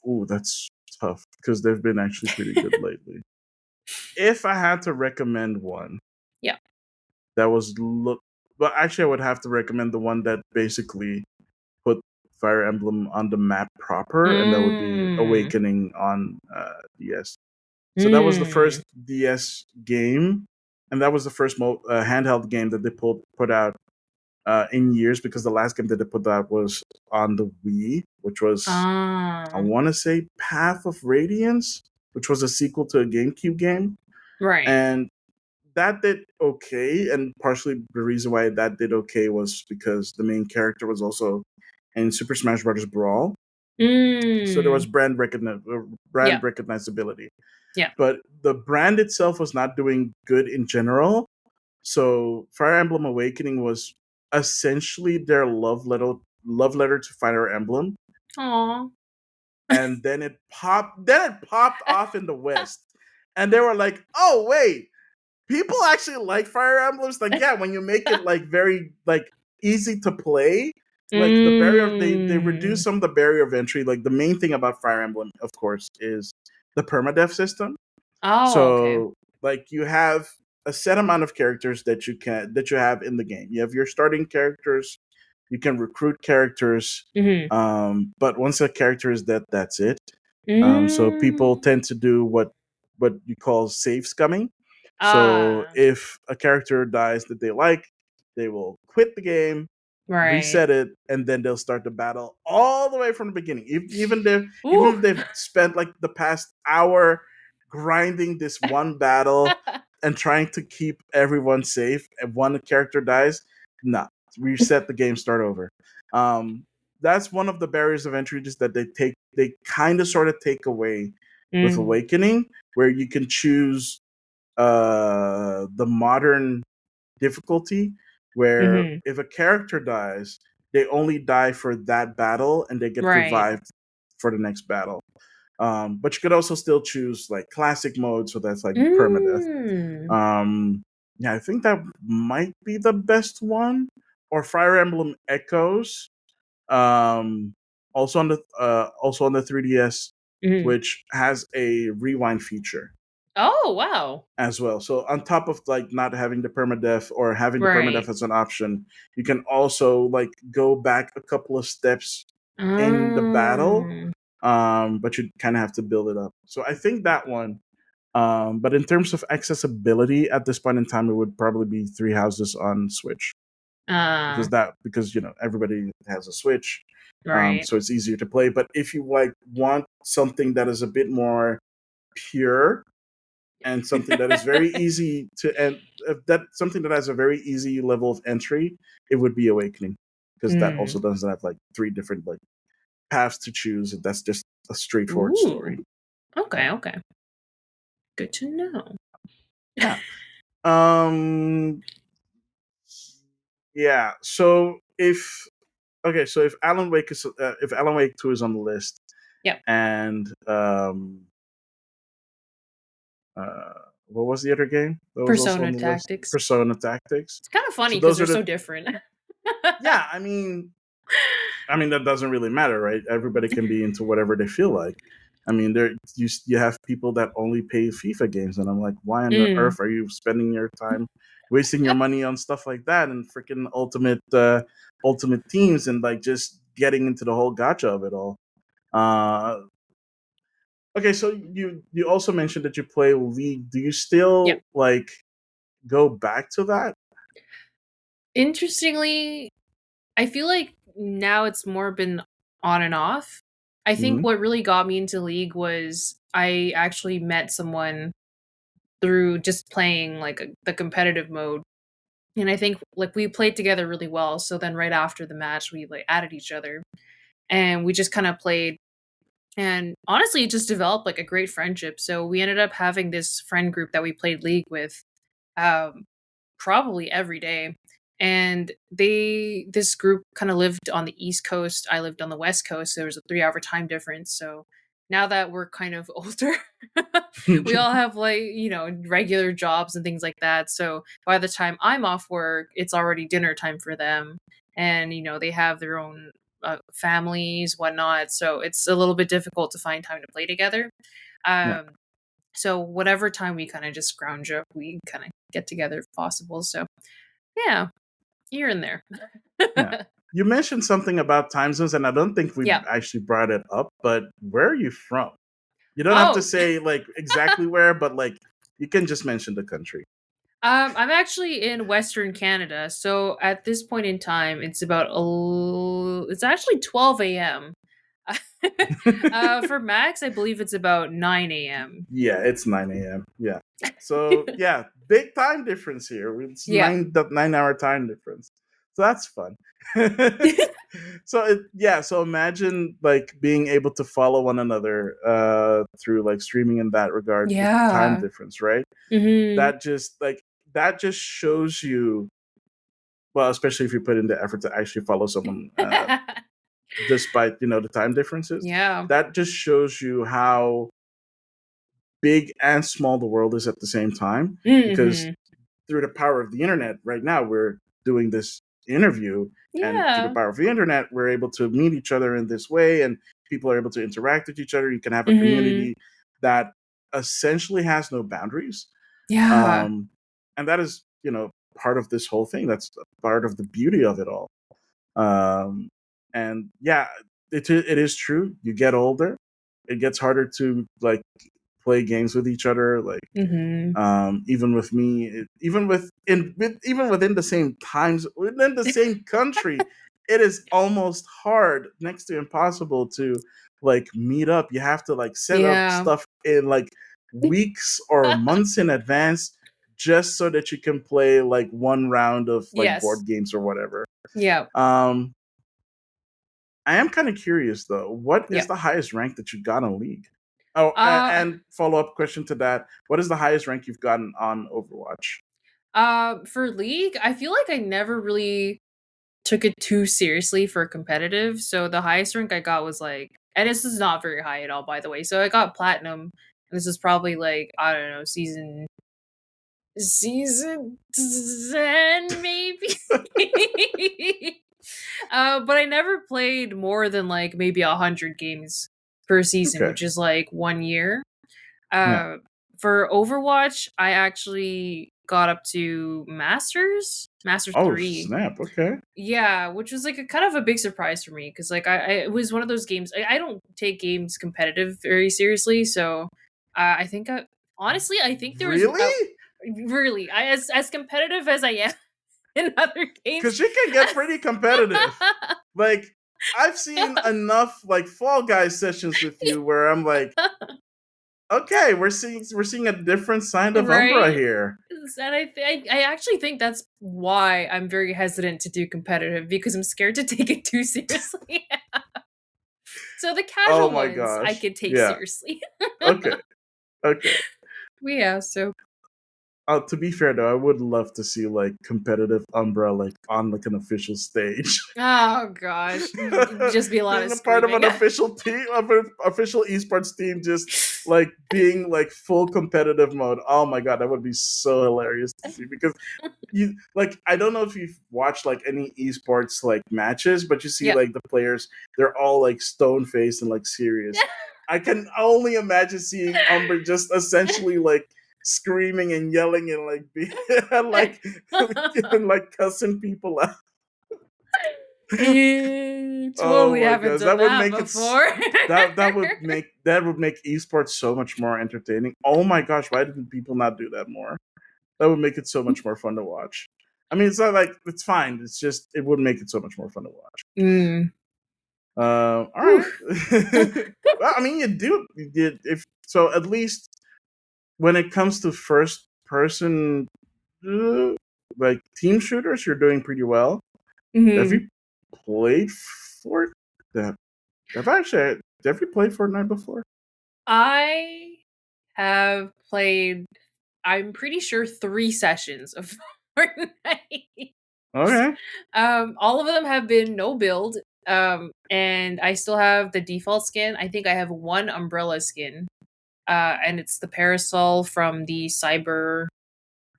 S1: ooh, that's tough because they've been actually pretty good lately. If I had to recommend one,
S2: Yeah.
S1: that was well, actually, I would have to recommend the one that basically put Fire Emblem on the map proper, and that would be
S2: Mm.
S1: Awakening on DS. So that was the
S2: Mm.
S1: first DS game, and that was the first handheld game that they put out in years because the last game that they put out was on the Wii, which was I
S2: Ah.
S1: want to say Path of Radiance, which was a sequel to a GameCube game,
S2: Right.
S1: and that did okay. And partially the reason why that did okay was because the main character was also in Super Smash Bros. Brawl, so there was
S2: Mm.
S1: brand
S2: Yeah.
S1: recognizability.
S2: Yeah.
S1: But the brand itself was not doing good in general. So Fire Emblem Awakening was essentially their love letter to Fire Emblem,
S2: Aw.
S1: and then it popped off in the West, and they were like, "Oh wait, people actually like Fire Emblems." Like, yeah, when you make it like very like easy to play, like the barrier of they reduce
S2: Mm.
S1: some of the barrier of entry. Like the main thing about Fire Emblem, of course, is the permadeath system.
S2: Oh, okay.
S1: So like you have a set amount of characters that you have in the game. You have your starting characters. You can recruit characters,
S2: Mhm.
S1: but once a character is dead, that's it. So people
S2: Mm.
S1: tend to do what you call save scumming. So
S2: Ah,
S1: if a character dies that they like, they will quit the game,
S2: right.
S1: reset it, and then they'll start the battle all the way from the beginning. Even
S2: Ooh.
S1: if they've spent like the past hour grinding this one battle and trying to keep everyone safe, and one character dies, nah, reset the game, start over. Um, that's one of the barriers of entry, just that they kind of sort of take away with
S2: Mm.
S1: Awakening, where you can choose the modern difficulty, where
S2: Mhm.
S1: if a character dies, they only die for that battle and they get
S2: Right.
S1: revived for the next battle. But you could also still choose like classic mode, so that's like permadeath.
S2: Mm.
S1: Um, yeah, I think that might be the best one. Or Fire Emblem Echoes, um, also on the 3DS,
S2: Mhm.
S1: which has a rewind feature
S2: Oh, wow.
S1: as well. So on top of like not having the permadeath or having the
S2: Right.
S1: permadeath as an option, you can also like go back a couple of steps in the battle,
S2: Mm.
S1: but you kind of have to build it up. So I think that one. But in terms of accessibility at this point in time, it would probably be Three Houses on Switch,
S2: Uh,
S1: because everybody has a Switch,
S2: right.
S1: so it's easier to play. But if you like want something that is a bit more pure and something that is very easy to and that something that has a very easy level of entry, it would be Awakening, because that
S2: Mm.
S1: also doesn't have like three different like paths to choose. That's just a straightforward
S2: Ooh.
S1: story.
S2: Okay,
S1: Yeah,
S2: okay. Good to know.
S1: yeah. Um, yeah. So if Alan Wake 2 is on the list,
S2: Yep.
S1: and uh, what was the other game that was also on
S2: Persona
S1: the list?
S2: tactics.
S1: Persona Tactics.
S2: It's kind of
S1: So
S2: funny because
S1: those
S2: they're
S1: are
S2: so
S1: the
S2: different.
S1: yeah. I mean that doesn't really matter, right? Everybody can be into whatever they feel like. I mean, you have people that only play FIFA games, and I'm like, why on
S2: Mm.
S1: earth are you spending your time, wasting your money on stuff like that, and freaking ultimate teams, and like just getting into the whole gotcha of it all? Uh, okay, so you also mentioned that you play League. Do you
S2: Yep.
S1: still like go back to that?
S2: Interestingly, I feel like now it's more been on and off. I think
S1: Hmm.
S2: what really got me into League was I actually met someone through just playing like the competitive mode. And I think like we played together really well. So then right after the match, we like added each other and we just kind of played. And honestly, it just developed like a great friendship. So we ended up having this friend group that we played League with. Um, Probably every day. And this group kind of lived on the East Coast. I lived on the West Coast. So there was a 3 hour time difference. So now that we're kind of older, we all have like, regular jobs and things like that. So by the time I'm off work, it's already dinner time for them. And, they have their own families, whatnot. So it's a little bit difficult to find time to play together.
S1: Yeah,
S2: Um, so whatever time we kind of just scrounge up, we kind of get together if possible. So yeah, here and there.
S1: yeah. You mentioned something about time zones, and I don't think we
S2: Yeah.
S1: actually brought it up. But where are you from? You don't have to
S2: Oh,
S1: say like exactly where, but like you can just mention the country.
S2: I'm actually in Western Canada. So at this point in time, it's actually 12 a.m. For Max, I believe it's about 9 a.m.
S1: Yeah, it's 9 a.m. Yeah. So yeah, big time difference here. It's
S2: Yeah.
S1: 9 hour time difference. So that's fun. So imagine like being able to follow one another through like streaming in that regard with time
S2: Yeah.
S1: difference, right?
S2: Hmm.
S1: That just like that just shows you, well, especially if you put in the effort to actually follow someone, despite the time differences.
S2: Yeah.
S1: That just shows you how big and small the world is at the same time. Because
S2: Hmm.
S1: through the power of the internet, right now we're doing this interview, and through the
S2: Yeah.
S1: power of the internet, we're able to meet each other in this way, and people are able to interact with each other. You can have a
S2: Hmm.
S1: community that essentially has no boundaries,
S2: Yeah.
S1: um, and that is part of this whole thing. That's part of the beauty of it all. Um, and yeah, it is true. You get older, it gets harder to like play games with each other. Like
S2: Hmm.
S1: even with me, even within the same times, within the same country, it is almost hard, next to impossible, to like meet up. You have to like set up
S2: Yeah.
S1: stuff in like weeks or months in advance, just so that you can play like one round of like
S2: Yes.
S1: board games or whatever.
S2: Yeah.
S1: um I am kind of curious though. What is
S2: Yeah.
S1: the highest rank that you got in League? Oh,
S2: Uh,
S1: and follow up question to that: what is the highest rank you've gotten on Overwatch?
S2: for League, I feel like I never really took it too seriously for competitive. So the highest rank I got was like, and this is not very high at all, by the way. So I got platinum, and this is probably like, I don't know, season 10 maybe. But I never played more than like maybe 100 games per season,
S1: Okay,
S2: which is like 1 year.
S1: yeah.
S2: Uh, for Overwatch, I actually got up to Master
S1: Oh
S2: 3.
S1: snap! Okay.
S2: Yeah, which was like a kind of a big surprise for me because like I it was one of those games. I don't take games competitive very seriously, so I think honestly I think there was
S1: Really?
S2: really as competitive as I am in other games.
S1: Because you can get pretty competitive. Like I've seen enough like Fall Guys sessions with you where I'm like, okay, we're seeing a different side of Umbra
S2: Right?
S1: here.
S2: And I actually think that's why I'm very hesitant to do competitive because I'm scared to take it too seriously. So the
S1: Oh
S2: casual
S1: my
S2: ones I
S1: gosh.
S2: could take
S1: Yeah.
S2: seriously.
S1: Okay. Okay.
S2: Yeah, so
S1: To be fair though, I would love to see like competitive Umbra like on like an official stage.
S2: oh gosh, just be a lot of
S1: Being a part of
S2: screaming.
S1: an official team, of an official esports team, just like being like full competitive mode. Oh my god, that would be so hilarious to see. Because you like, I don't know if you've watched like any esports like matches, but you see
S2: Yep.
S1: like the players, they're all like stone faced and like serious. I can only imagine seeing Umber just essentially like screaming and yelling and like and like and like cussing people out. Oh
S2: Totally
S1: my
S2: haven't
S1: gosh,
S2: done
S1: that would
S2: that
S1: make it
S2: before.
S1: that would make esports so much more entertaining. Oh my gosh, why didn't people not do that more? That would make it so much more fun to watch. I mean, it's not like it's fine. It's just it would make it so much more fun to watch.
S2: Mm.
S1: All
S2: Whew.
S1: right. Well, I mean, you did if so. At least when it comes to first person like team shooters, you're doing pretty well. Have
S2: Mhm.
S1: you played Fort? Have you played Fortnite before?
S2: I have played, I'm pretty sure 3 sessions of Fortnite.
S1: Okay.
S2: All of them have been no build. And I still have the default skin. I think I have one umbrella skin. And it's the parasol from the cyber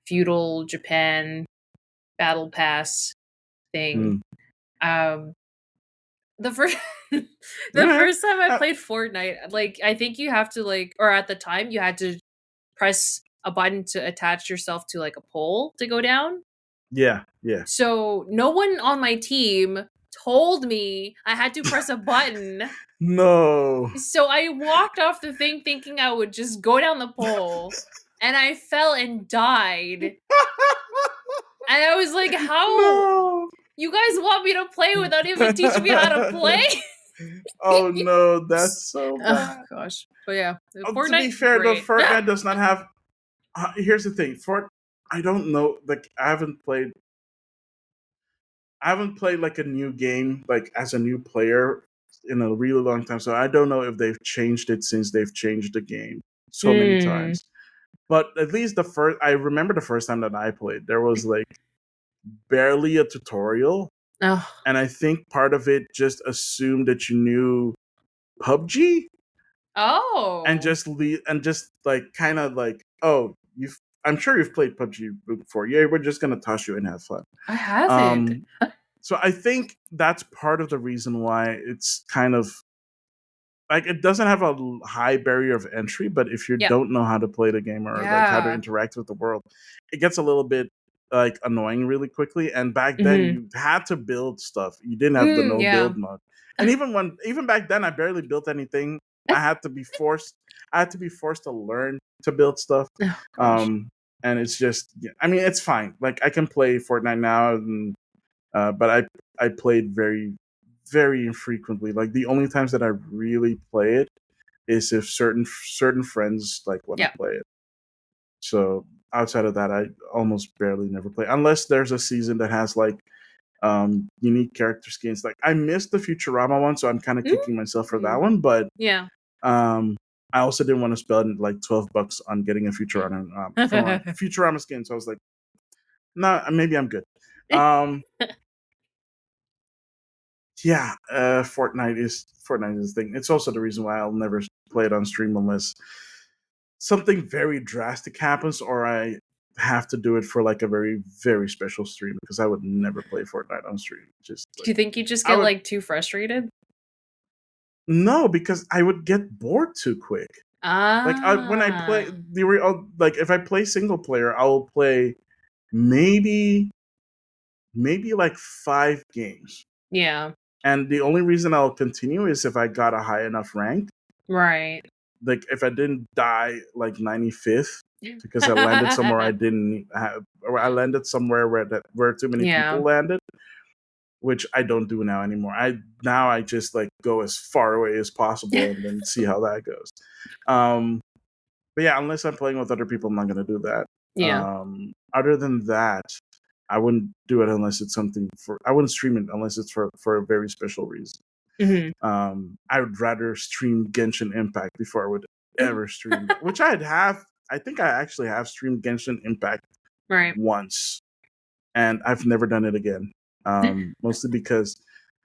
S2: feudal Japan battle pass thing.
S1: Hmm.
S2: Um, the first the
S1: Okay.
S2: first time I
S1: Uh,
S2: played Fortnite, like I think you have to like, or at the time you had to press a button to attach yourself to like a pole to go down.
S1: yeah. Yeah.
S2: So no one on my team told me I had to press a button.
S1: No.
S2: So I walked off the thing thinking I would just go down the pole, and I fell and died. And I was like, how?
S1: No.
S2: You guys want me to play without even teaching me how to play?
S1: Oh no, that's so
S2: Oh
S1: bad.
S2: gosh. But yeah,
S1: To be
S2: Fortnite,
S1: fair, though,
S2: great.
S1: Fortnite does not have. Here's the thing, I don't know. Like, I haven't played like a new game like as a new player in a really long time, so I don't know if they've changed it since they've changed the game so many
S2: Hmm.
S1: times. But at least I remember the first time that I played, there was like barely a tutorial,
S2: Oh.
S1: and I think part of it just assumed that you knew PUBG and
S2: Oh.
S1: just like kind of like, oh, you've I'm sure you've played PUBG before. Yeah, we're just gonna toss you and have fun.
S2: I haven't.
S1: Um, so I think that's part of the reason why it's kind of like it doesn't have a high barrier of entry, but if you
S2: Yeah.
S1: don't know how to play the game or like how to
S2: Yeah.
S1: interact with the world, it gets a little bit like annoying really quickly. And back then
S2: Mm-hmm.
S1: you had to build stuff. You didn't have the no
S2: Yeah.
S1: build mode. And even back then I barely built anything. I had to be forced I had to be forced to learn to build stuff.
S2: Oh gosh.
S1: Um and it's just I mean it's fine. Like I can play Fortnite now and but I played very very infrequently. Like the only times that I really play it is if certain friends like want to
S2: Yeah.
S1: play it. So outside of that, I almost barely never play unless there's a season that has like unique character skins. Like I missed the Futurama one, so I'm kind of kicking myself for that
S2: Mm.
S1: one. But
S2: Yeah.
S1: um, I also didn't want to spend like $12 on getting a Futurama skin. So I was like, no, nah, maybe I'm good. Um, yeah, Fortnite is the thing. It's also the reason why I'll never play it on stream unless something very drastic happens or I have to do it for like a very very special stream because I would never play Fortnite on stream. Just
S2: Do
S1: like
S2: you think you just
S1: I
S2: get
S1: would
S2: like too frustrated?
S1: no because I would get bored too quick. Like when I play
S2: Ah.
S1: like if I play single player, I will play maybe like 5 games.
S2: Yeah.
S1: And the only reason I'll continue is if I got a high enough rank.
S2: Right.
S1: Like if I didn't die like 95th because I landed somewhere I didn't have, or I landed somewhere where too many
S2: Yeah.
S1: people landed, which I don't do now anymore. I just like go as far away as possible and then see how that goes. Um, but yeah, unless I'm playing with other people, I'm not gonna do that.
S2: Yeah.
S1: Other than that, I wouldn't do it unless it's something for. I wouldn't stream it unless it's for a very special reason.
S2: Hmm.
S1: I would rather stream Genshin Impact before I would ever stream that, which I'd have. I think I actually have streamed Genshin Impact
S2: Right.
S1: once, and I've never done it again. Mostly because,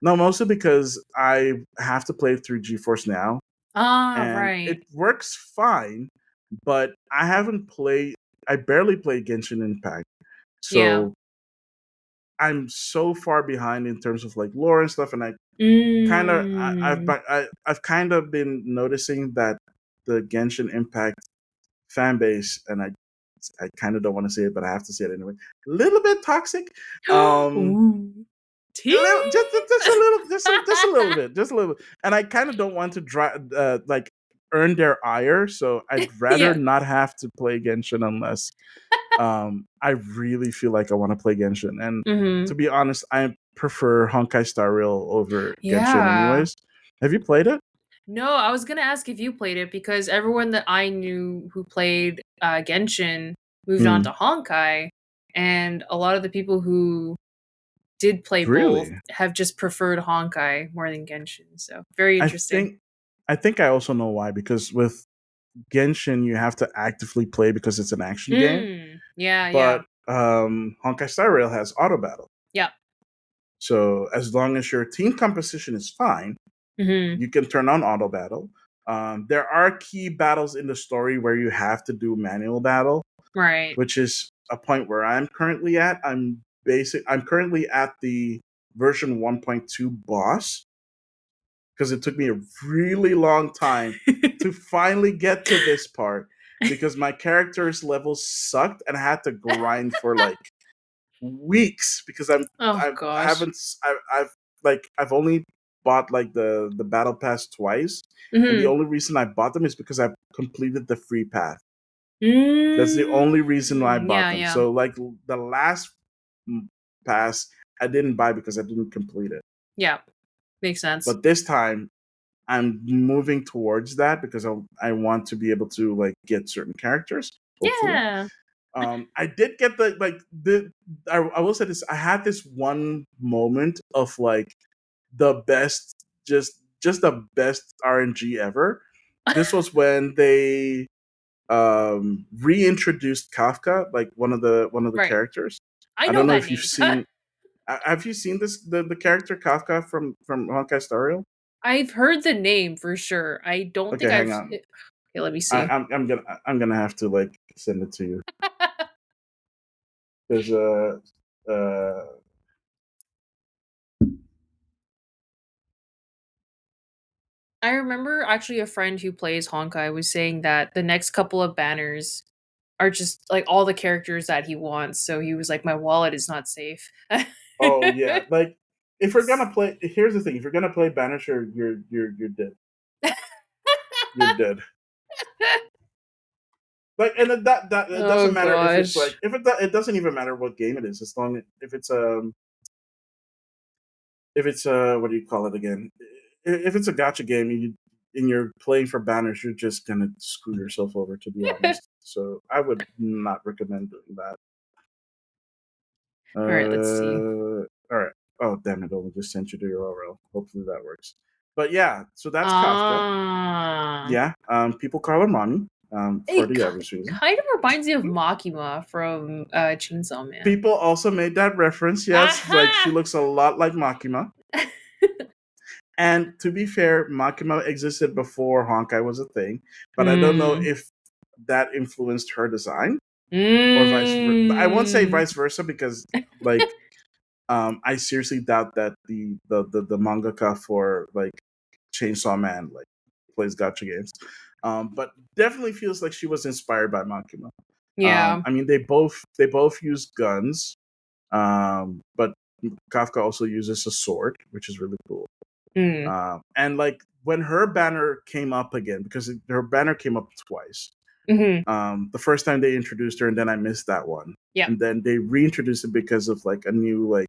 S1: no, mostly because I have to play it through GeForce Now,
S2: Ah,
S1: and
S2: right.
S1: it works fine, but I haven't played. I barely play Genshin Impact,
S2: Yeah.
S1: so I'm so far behind in terms of like lore and stuff, and
S2: Mm.
S1: I've kind of been noticing that the Genshin Impact fan base, and I kind of don't want to say it, but I have to say it anyway. A little bit toxic.
S2: Ooh.
S1: A
S2: Tea.
S1: little, just a little, just a little bit, just a little bit. And I kind of don't want to like earn their ire, so I'd rather
S2: Yeah.
S1: not have to play Genshin unless I really feel like I want to play Genshin. And
S2: Hmm.
S1: to be honest, I prefer Honkai Star Rail over Genshin,
S2: Yeah.
S1: anyways. Have you played it?
S2: No, I was gonna ask if you played it because everyone that I knew who played Genshin moved on
S1: Hmm.
S2: to Honkai, and a lot of the people who did play both
S1: Really?
S2: have just preferred Honkai more than Genshin. So very
S1: I
S2: interesting.
S1: think I think I also know why because with Genshin you have to actively play because it's an action game,
S2: Mm. Yeah, yeah.
S1: but Honkai Star Rail has auto battle.
S2: Yeah.
S1: So as long as your team composition is fine,
S2: Hmm.
S1: you can turn on auto battle. There are key battles in the story where you have to do manual battle,
S2: Right.
S1: which is a point where I'm currently at. I'm currently at the version 1.2 boss because it took me a really long time to finally get to this part because my character's levels sucked and I had to grind for like weeks because
S2: Oh
S1: I
S2: gosh.
S1: haven't I've only bought like the battle pass twice, and the
S2: Hmm.
S1: only reason I bought them is because I completed the free path. That's the only reason why I
S2: Mm.
S1: bought
S2: Yeah,
S1: them.
S2: yeah.
S1: So like the last pass I didn't buy because I didn't complete it.
S2: Yeah. Makes sense.
S1: But this time I'm moving towards that because I want to be able to like get certain characters. Hopefully,
S2: Yeah.
S1: I did get I will say this. I had this one moment of like the best, just the best RNG ever. This was when they reintroduced Kafka, like one of the
S2: Right.
S1: characters.
S2: I
S1: I
S2: know
S1: don't know
S2: that
S1: if you've
S2: name.
S1: seen. Have you seen this the character Kafka from Honkai Star Rail?
S2: I've heard the name for sure. I don't think
S1: Okay, hang
S2: I've.
S1: on.
S2: Okay, let me see.
S1: I'm gonna have to like send it to you. There's a
S2: I remember actually a friend who plays Honkai was saying that the next couple of banners are just like all the characters that he wants. So he was like, "My wallet is not safe."
S1: oh yeah, like if we're gonna play, here's the thing: if you're gonna play Banisher, you're dead. You're dead. Like, and that it doesn't
S2: Oh
S1: matter if it's like
S2: gosh.
S1: if it doesn't even matter what game it is, as long if it's what do you call it again? If it's a gotcha game and you're playing for banners, you're just gonna screw yourself over, to be honest. So I would not recommend doing that.
S2: All right, let's see.
S1: All right. Oh damn it! I just sent you the URL. Hopefully that works. But yeah, so that's Kafka.
S2: Ah.
S1: Yeah. People call her mommy. For
S2: It
S1: the obvious reason.
S2: kind of reminds me of Makima from Chainsaw Man.
S1: People also made that reference. Yes, like she
S2: Aha!
S1: looks a lot like Makima. And to be fair, Makima existed before Honkai was a thing, but I don't know
S2: Mm.
S1: if that influenced her design or vice versa. I won't say
S2: Mm.
S1: vice versa because, like, I seriously doubt that the mangaka for like Chainsaw Man like plays gotcha games. But definitely feels like she was inspired by Makima.
S2: Yeah.
S1: I mean, they both use guns, but Kafka also uses a sword, which is really cool.
S2: Mm.
S1: And like when her banner came up again, because her banner came up twice.
S2: Mm-hmm.
S1: The first time they introduced her, and then I missed that one.
S2: Yeah.
S1: And then they reintroduced it because of like a new like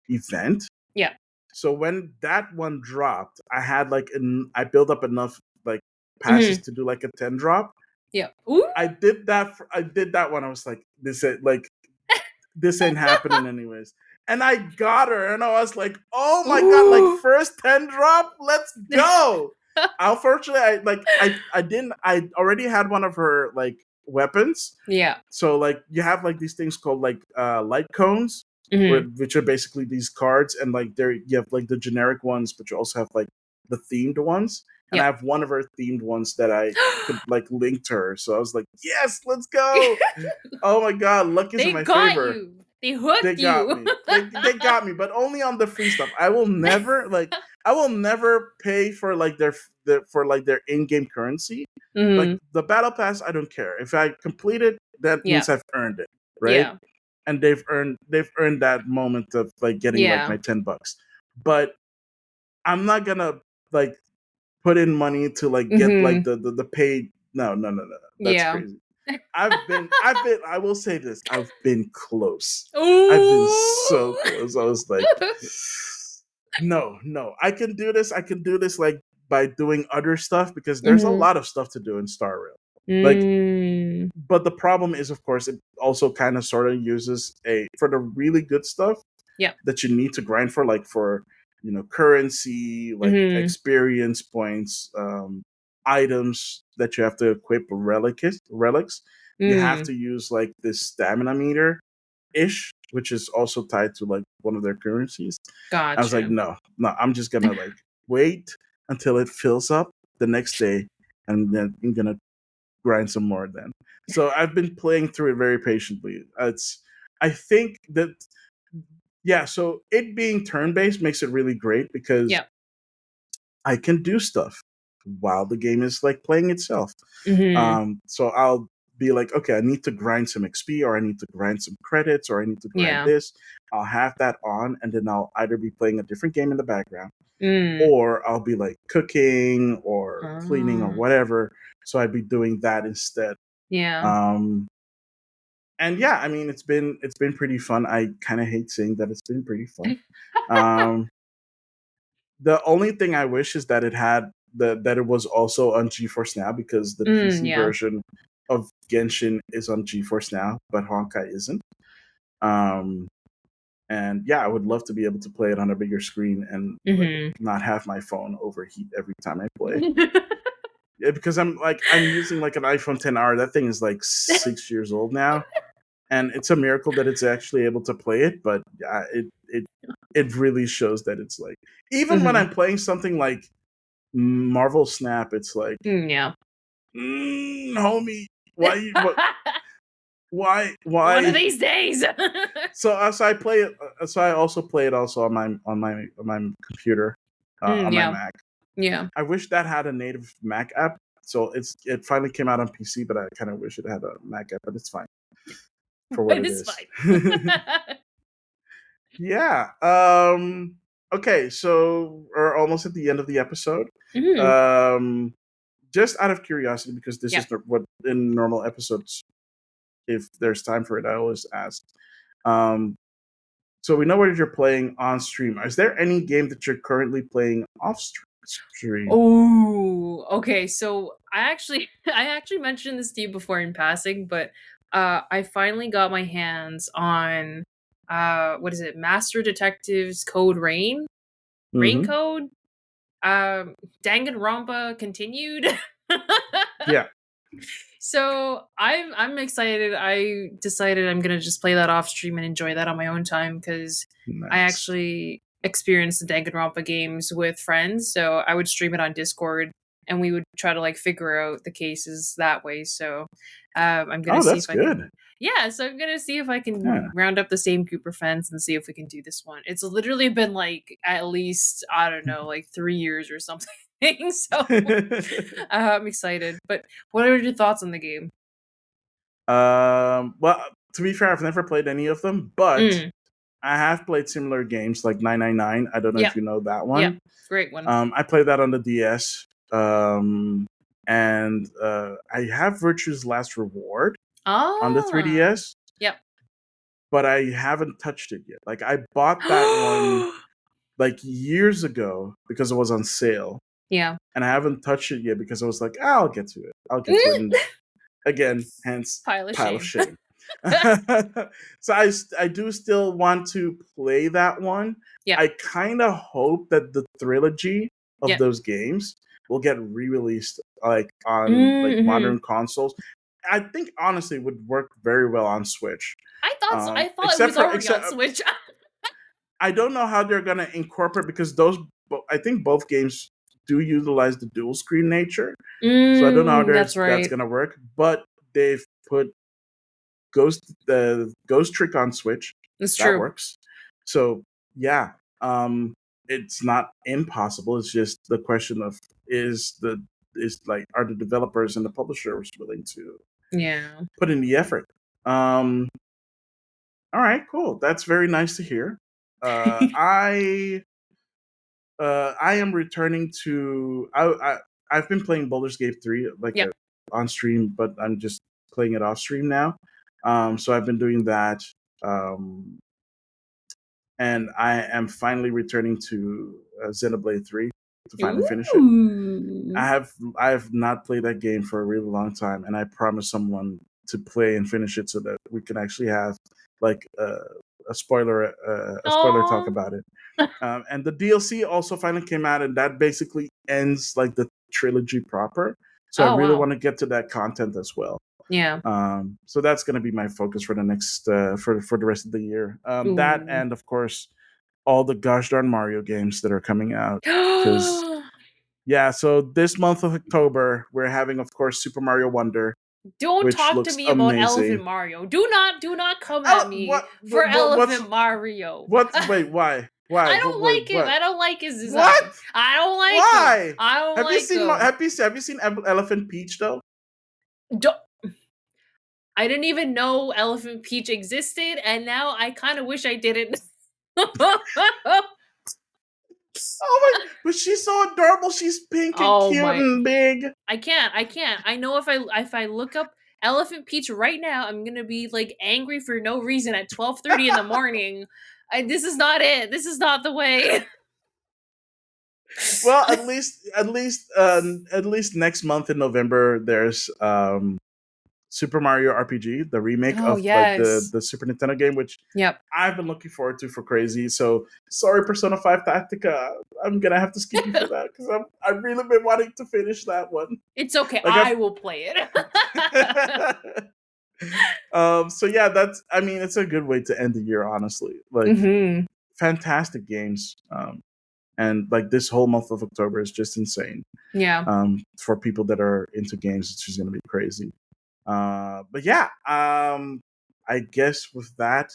S1: event.
S2: Yeah.
S1: So when that one dropped, I had like I built up enough like passes
S2: Mm-hmm.
S1: to do like a 10 drop.
S2: Yeah. Ooh.
S1: I did that one. I was like, this ain't happening anyways. And I got her, and I was like, oh my god, like
S2: Ooh.
S1: first 10 drop, let's go. Unfortunately, I didn't I already had one of her like weapons.
S2: Yeah.
S1: So like you have like these things called like light cones,
S2: Mm-hmm.
S1: which are basically these cards, and like there you have like the generic ones, but you also have like the themed ones. And I
S2: Yep.
S1: have one of her themed ones that I could like link to her. So I was like, yes, let's go. Oh my god, luck is in
S2: They
S1: my
S2: got
S1: favor.
S2: you. They
S1: They
S2: hooked
S1: got
S2: you.
S1: me. They got me, but only on the free stuff. I will never pay for like their in-game currency. Like
S2: Mm.
S1: the battle pass, I don't care. If I complete it, that
S2: Yeah.
S1: means I've earned it, right?
S2: Yeah.
S1: And they've earned that moment of like getting like
S2: Yeah.
S1: my $10. But I'm not gonna like put in money to like get like
S2: Mm-hmm.
S1: the paid. No. That's
S2: Yeah.
S1: crazy. I will say this, I've been close. I've been so
S2: Ooh.
S1: close. I was like, no, I can do this like by doing other stuff because there's a
S2: Mm-hmm.
S1: lot of stuff to do in Star Rail. Like,
S2: Mm.
S1: but the problem is, of course, it also kind of sort of uses a for the really good stuff
S2: Yeah.
S1: that you need to grind for, like for currency, like
S2: Mm-hmm.
S1: experience points, items that you have to equip, relics. You have
S2: Mm.
S1: to use like this stamina meter ish, which is also tied to like one of their currencies. I was like,
S2: Gotcha.
S1: no, I'm just gonna like wait until it fills up the next day, and then I'm gonna grind some more then. So I've been playing through it very patiently. I think that yeah, so it being turn based makes it really great because
S2: Yeah.
S1: I can do stuff while the game is like playing itself.
S2: Mm-hmm.
S1: So I'll be like, okay, I need to grind some XP or I need to grind some credits or I need to grind
S2: Yeah.
S1: this. I'll have that on and then I'll either be playing a different game in the background
S2: Mm.
S1: or I'll be like cooking or cleaning or
S2: Ah.
S1: whatever. So I'd be doing that instead.
S2: Yeah.
S1: Um, and yeah, I mean it's been pretty fun. I kind of hate saying that it's been pretty fun. Um, the only thing I wish is that that it was also on GeForce Now because the
S2: Mm.
S1: PC
S2: Yeah.
S1: version of Genshin is on GeForce Now, but Honkai isn't. Um, and yeah, I would love to be able to play it on a bigger screen and like
S2: Mm-hmm.
S1: not have my phone overheat every time I play. Yeah, because I'm using like an iPhone 10R. That thing is like 6 years old now, and it's a miracle that it's actually able to play it. But yeah, it really shows that it's like, even when
S2: Mhm.
S1: I'm playing something like Marvel Snap, it's like,
S2: Yeah.
S1: homie, why
S2: One of
S1: why?
S2: these days.
S1: So I play it. So I also play it also on my computer, on my
S2: Yeah.
S1: Mac.
S2: Yeah.
S1: I wish that had a native Mac app. So it finally came out on PC, but I kind of wish it had a Mac app. But it's fine for what
S2: But
S1: it
S2: it's
S1: is.
S2: fine.
S1: Yeah. Okay. So we're almost at the end of the episode.
S2: Mhm.
S1: Um. Just out of curiosity, because this
S2: Yeah.
S1: is what in normal episodes, if there's time for it, I always ask. Um. So we know what you're playing on stream. Is there any game that you're currently playing off stream?
S2: Oh, okay. So I actually mentioned this to you before in passing, but I finally got my hands on what is it? Master Detectives Code Rain? Rain
S1: Mm-hmm.
S2: Code? Danganronpa continued.
S1: Yeah.
S2: So I'm excited. I decided I'm gonna just play that off stream and enjoy that on my own time because I
S1: Nice.
S2: actually experienced the Danganronpa games with friends. So I would stream it on Discord and we would try to like figure out the cases that way. So I'm gonna
S1: Oh,
S2: see
S1: that's
S2: if I can.
S1: good.
S2: Yeah, so I'm gonna see if I can
S1: Yeah.
S2: round up the same group of friends and see if we can do this one. It's literally been like at least I don't know, like 3 years or something. So I'm excited. But what are your thoughts on the game?
S1: Well, to be fair, I've never played any of them, but
S2: Mm.
S1: I have played similar games like 999. I don't know
S2: Yeah.
S1: if you know that
S2: Yeah.
S1: one.
S2: Great one.
S1: I played that on the DS. And I have Virtue's Last Reward on the
S2: Ah.
S1: 3DS,
S2: Yep.
S1: but I haven't touched it yet. Like, I bought that one like years ago because it was on sale,
S2: Yeah.
S1: and I haven't touched it yet because I was like, I'll get to it. I'll get to it. And again, hence
S2: Pile of
S1: pile of
S2: shame.
S1: shame. So I do still want to play that one.
S2: Yeah.
S1: I kind of hope that the trilogy of
S2: Yeah.
S1: those games will get re-released like on like
S2: Mm-hmm.
S1: modern consoles. I think honestly it would work very well on Switch.
S2: I thought so. I thought it
S1: Except
S2: was
S1: for
S2: already on
S1: except
S2: Switch.
S1: I don't know how they're gonna incorporate, because I think both games do utilize the dual screen nature. So I don't know how
S2: That's
S1: that's
S2: right.
S1: gonna work, but they've put the Ghost Trick on Switch.
S2: It's
S1: That
S2: true.
S1: works. So yeah, it's not impossible. It's just the question of, is like, are the developers and the publishers willing to
S2: Yeah.
S1: put in the effort? Um, all right, cool. That's very nice to hear. Uh, I I am returning to I've been playing Baldur's Gate 3 like
S2: Yeah.
S1: on stream, but I'm just playing it off stream now. So I've been doing that. Um, and I am finally returning to Xenoblade 3 to finally finish it.
S2: Ooh.
S1: I have not played that game for a really long time, and I promised someone to play and finish it so that we can actually have like a spoiler talk
S2: Aw.
S1: about it. And the DLC also finally came out, and that basically ends like the trilogy proper. So I
S2: Oh
S1: really
S2: wow.
S1: want to get to that content as well.
S2: Yeah.
S1: So that's going to be my focus for the next for the rest of the year. That,
S2: Ooh.
S1: and of course all the gosh darn Mario games that are coming out. Because yeah, so this month of October we're having, of course, Super Mario Wonder,
S2: Don't
S1: which
S2: talk to
S1: looks
S2: me about Elephant
S1: amazing.
S2: Mario. Do not come at me for
S1: What's
S2: Elephant Mario.
S1: wait, why
S2: I don't
S1: wait,
S2: like him.
S1: what
S2: I don't like his
S1: what
S2: design. I don't like him.
S1: why
S2: I don't like him.
S1: have you seen Elephant Peach though?
S2: Do- I didn't even know Elephant Peach existed, and now I kind of wish I didn't.
S1: Oh my, but she's so adorable. She's pink and
S2: Oh
S1: cute
S2: my!
S1: and big.
S2: I can't. I can't. I know if I look up Elephant Peach right now, I'm gonna be like angry for no reason at 12:30 in the morning. This is not it. This is not the way.
S1: Well, at least next month in November, there's Super Mario RPG, the remake
S2: Oh
S1: of like
S2: yes.
S1: the Super Nintendo game, which
S2: Yep.
S1: I've been looking forward to for crazy. So sorry, Persona 5 Tactica. I'm gonna have to skip you for that because I've really been wanting to finish that one.
S2: It's okay.
S1: Like
S2: I will play it.
S1: so yeah, that's I mean, it's a good way to end the year, honestly. Like
S2: Hmm.
S1: fantastic games. And like this whole month of October is just insane.
S2: Yeah.
S1: For people that are into games, it's just gonna be crazy. But yeah, I guess with that,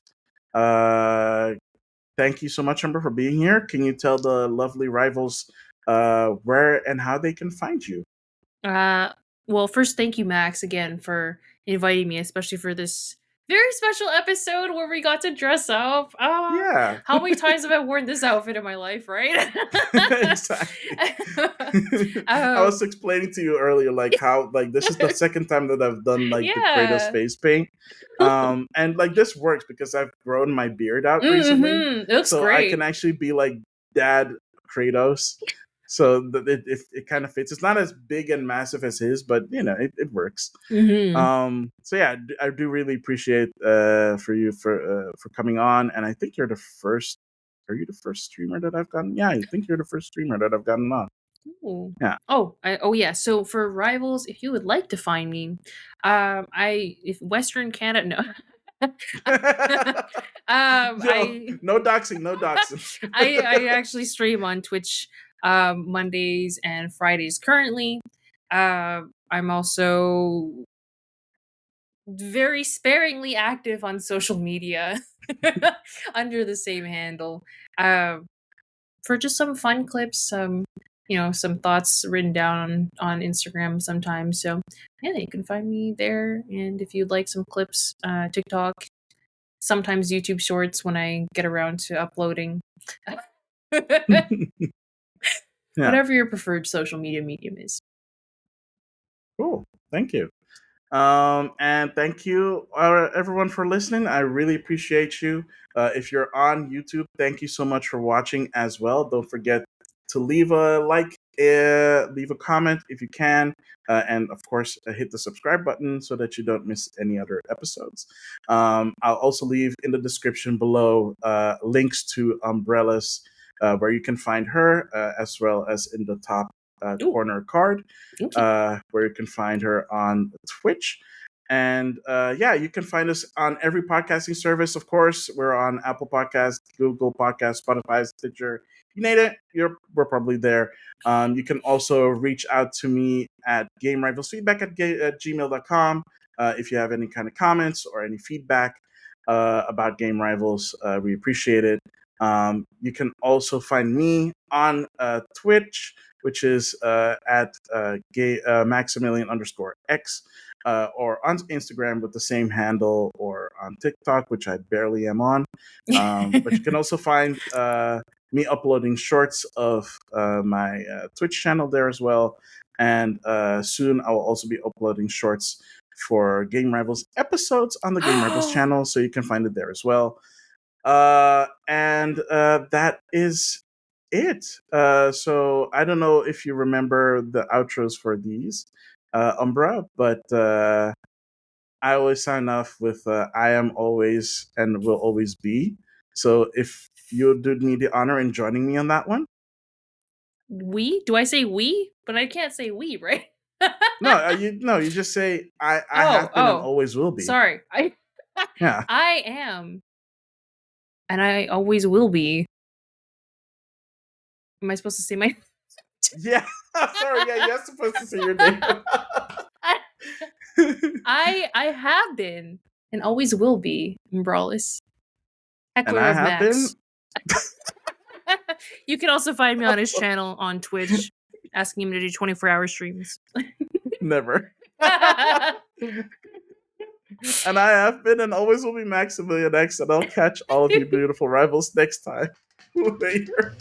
S1: thank you so much, Amber, for being here. Can you tell the lovely rivals where and how they can find you?
S2: Uh, well, first, thank you, Max, again for inviting me, especially for this very special episode where we got to dress up.
S1: Yeah,
S2: How many times have I worn this outfit in my life, right?
S1: exactly. I was
S2: um,
S1: explaining to you earlier, like how like this is the second time that I've done like the Kratos
S2: yeah.
S1: face paint, and like this works because I've grown my beard out recently,
S2: Mm-hmm. It looks
S1: so I can
S2: great.
S1: actually be like Dad Kratos. So that it kind of fits. It's not as big and massive as his, but you know it works.
S2: Mm-hmm.
S1: So yeah, I do really appreciate for you for coming on, and I think you're the first. Are you the first streamer that I've gotten? Yeah, I think you're the first streamer that I've gotten on.
S2: Ooh.
S1: Yeah.
S2: Oh yeah. So for rivals, if you would like to find me, I if Western Canada, no.
S1: Yo,
S2: I
S1: no doxing, no doxing.
S2: I actually stream on Twitch Mondays and Fridays currently. I'm also very sparingly active on social media under the same handle. Um, for just some fun clips, some some thoughts written down on Instagram sometimes. So yeah, you can find me there. And if you'd like some clips, TikTok, sometimes YouTube Shorts when I get around to uploading.
S1: Yeah,
S2: Whatever your preferred social media medium is.
S1: cool. Thank you. And thank you, everyone, for listening. I really appreciate you. If you're on YouTube, thank you so much for watching as well. Don't forget to leave a like, leave a comment if you can, and of course, hit the subscribe button so that you don't miss any other episodes. I'll also leave in the description below links to Umbrallis, where you can find her, as well as in the top
S2: Ooh,
S1: corner card,
S2: okay.
S1: where you can find her on Twitch. And yeah, you can find us on every podcasting service. Of course, we're on Apple Podcasts, Google Podcasts, Spotify, Stitcher. You name it, we're probably there. You can also reach out to me at GameRivalsFeedback at gmail.com if you have any kind of comments or any feedback about Game Rivals. We appreciate it. You can also find me on Twitch, which is at Maximilian underscore X, or on Instagram with the same handle, or on TikTok, which I barely am on. But you can also find me uploading shorts of my Twitch channel there as well. And soon I will also be uploading shorts for Game Rivals episodes on the Game Rivals channel, so you can find it there as well. And that is it. So I don't know if you remember the outros for these, Umbra, but I always sign off with I am always and will always be. So if you do me the honor in joining me on that one.
S2: We? Do I say we? But I can't say we, right?
S1: No, you just say I
S2: Oh,
S1: have been and
S2: oh.
S1: always will be.
S2: Sorry. I
S1: Yeah.
S2: I am and I always will be. Am I supposed to say my
S1: Yeah. Sorry, yeah, you're supposed to say your name.
S2: I have been and always will be Umbrallis.
S1: And
S2: Heckler
S1: I
S2: of
S1: have been
S2: Max. You can also find me on his channel on Twitch, asking him to do 24-hour streams.
S1: never. And I have been and always will be Maximilian X, and I'll catch all of you beautiful rivals next time. Later.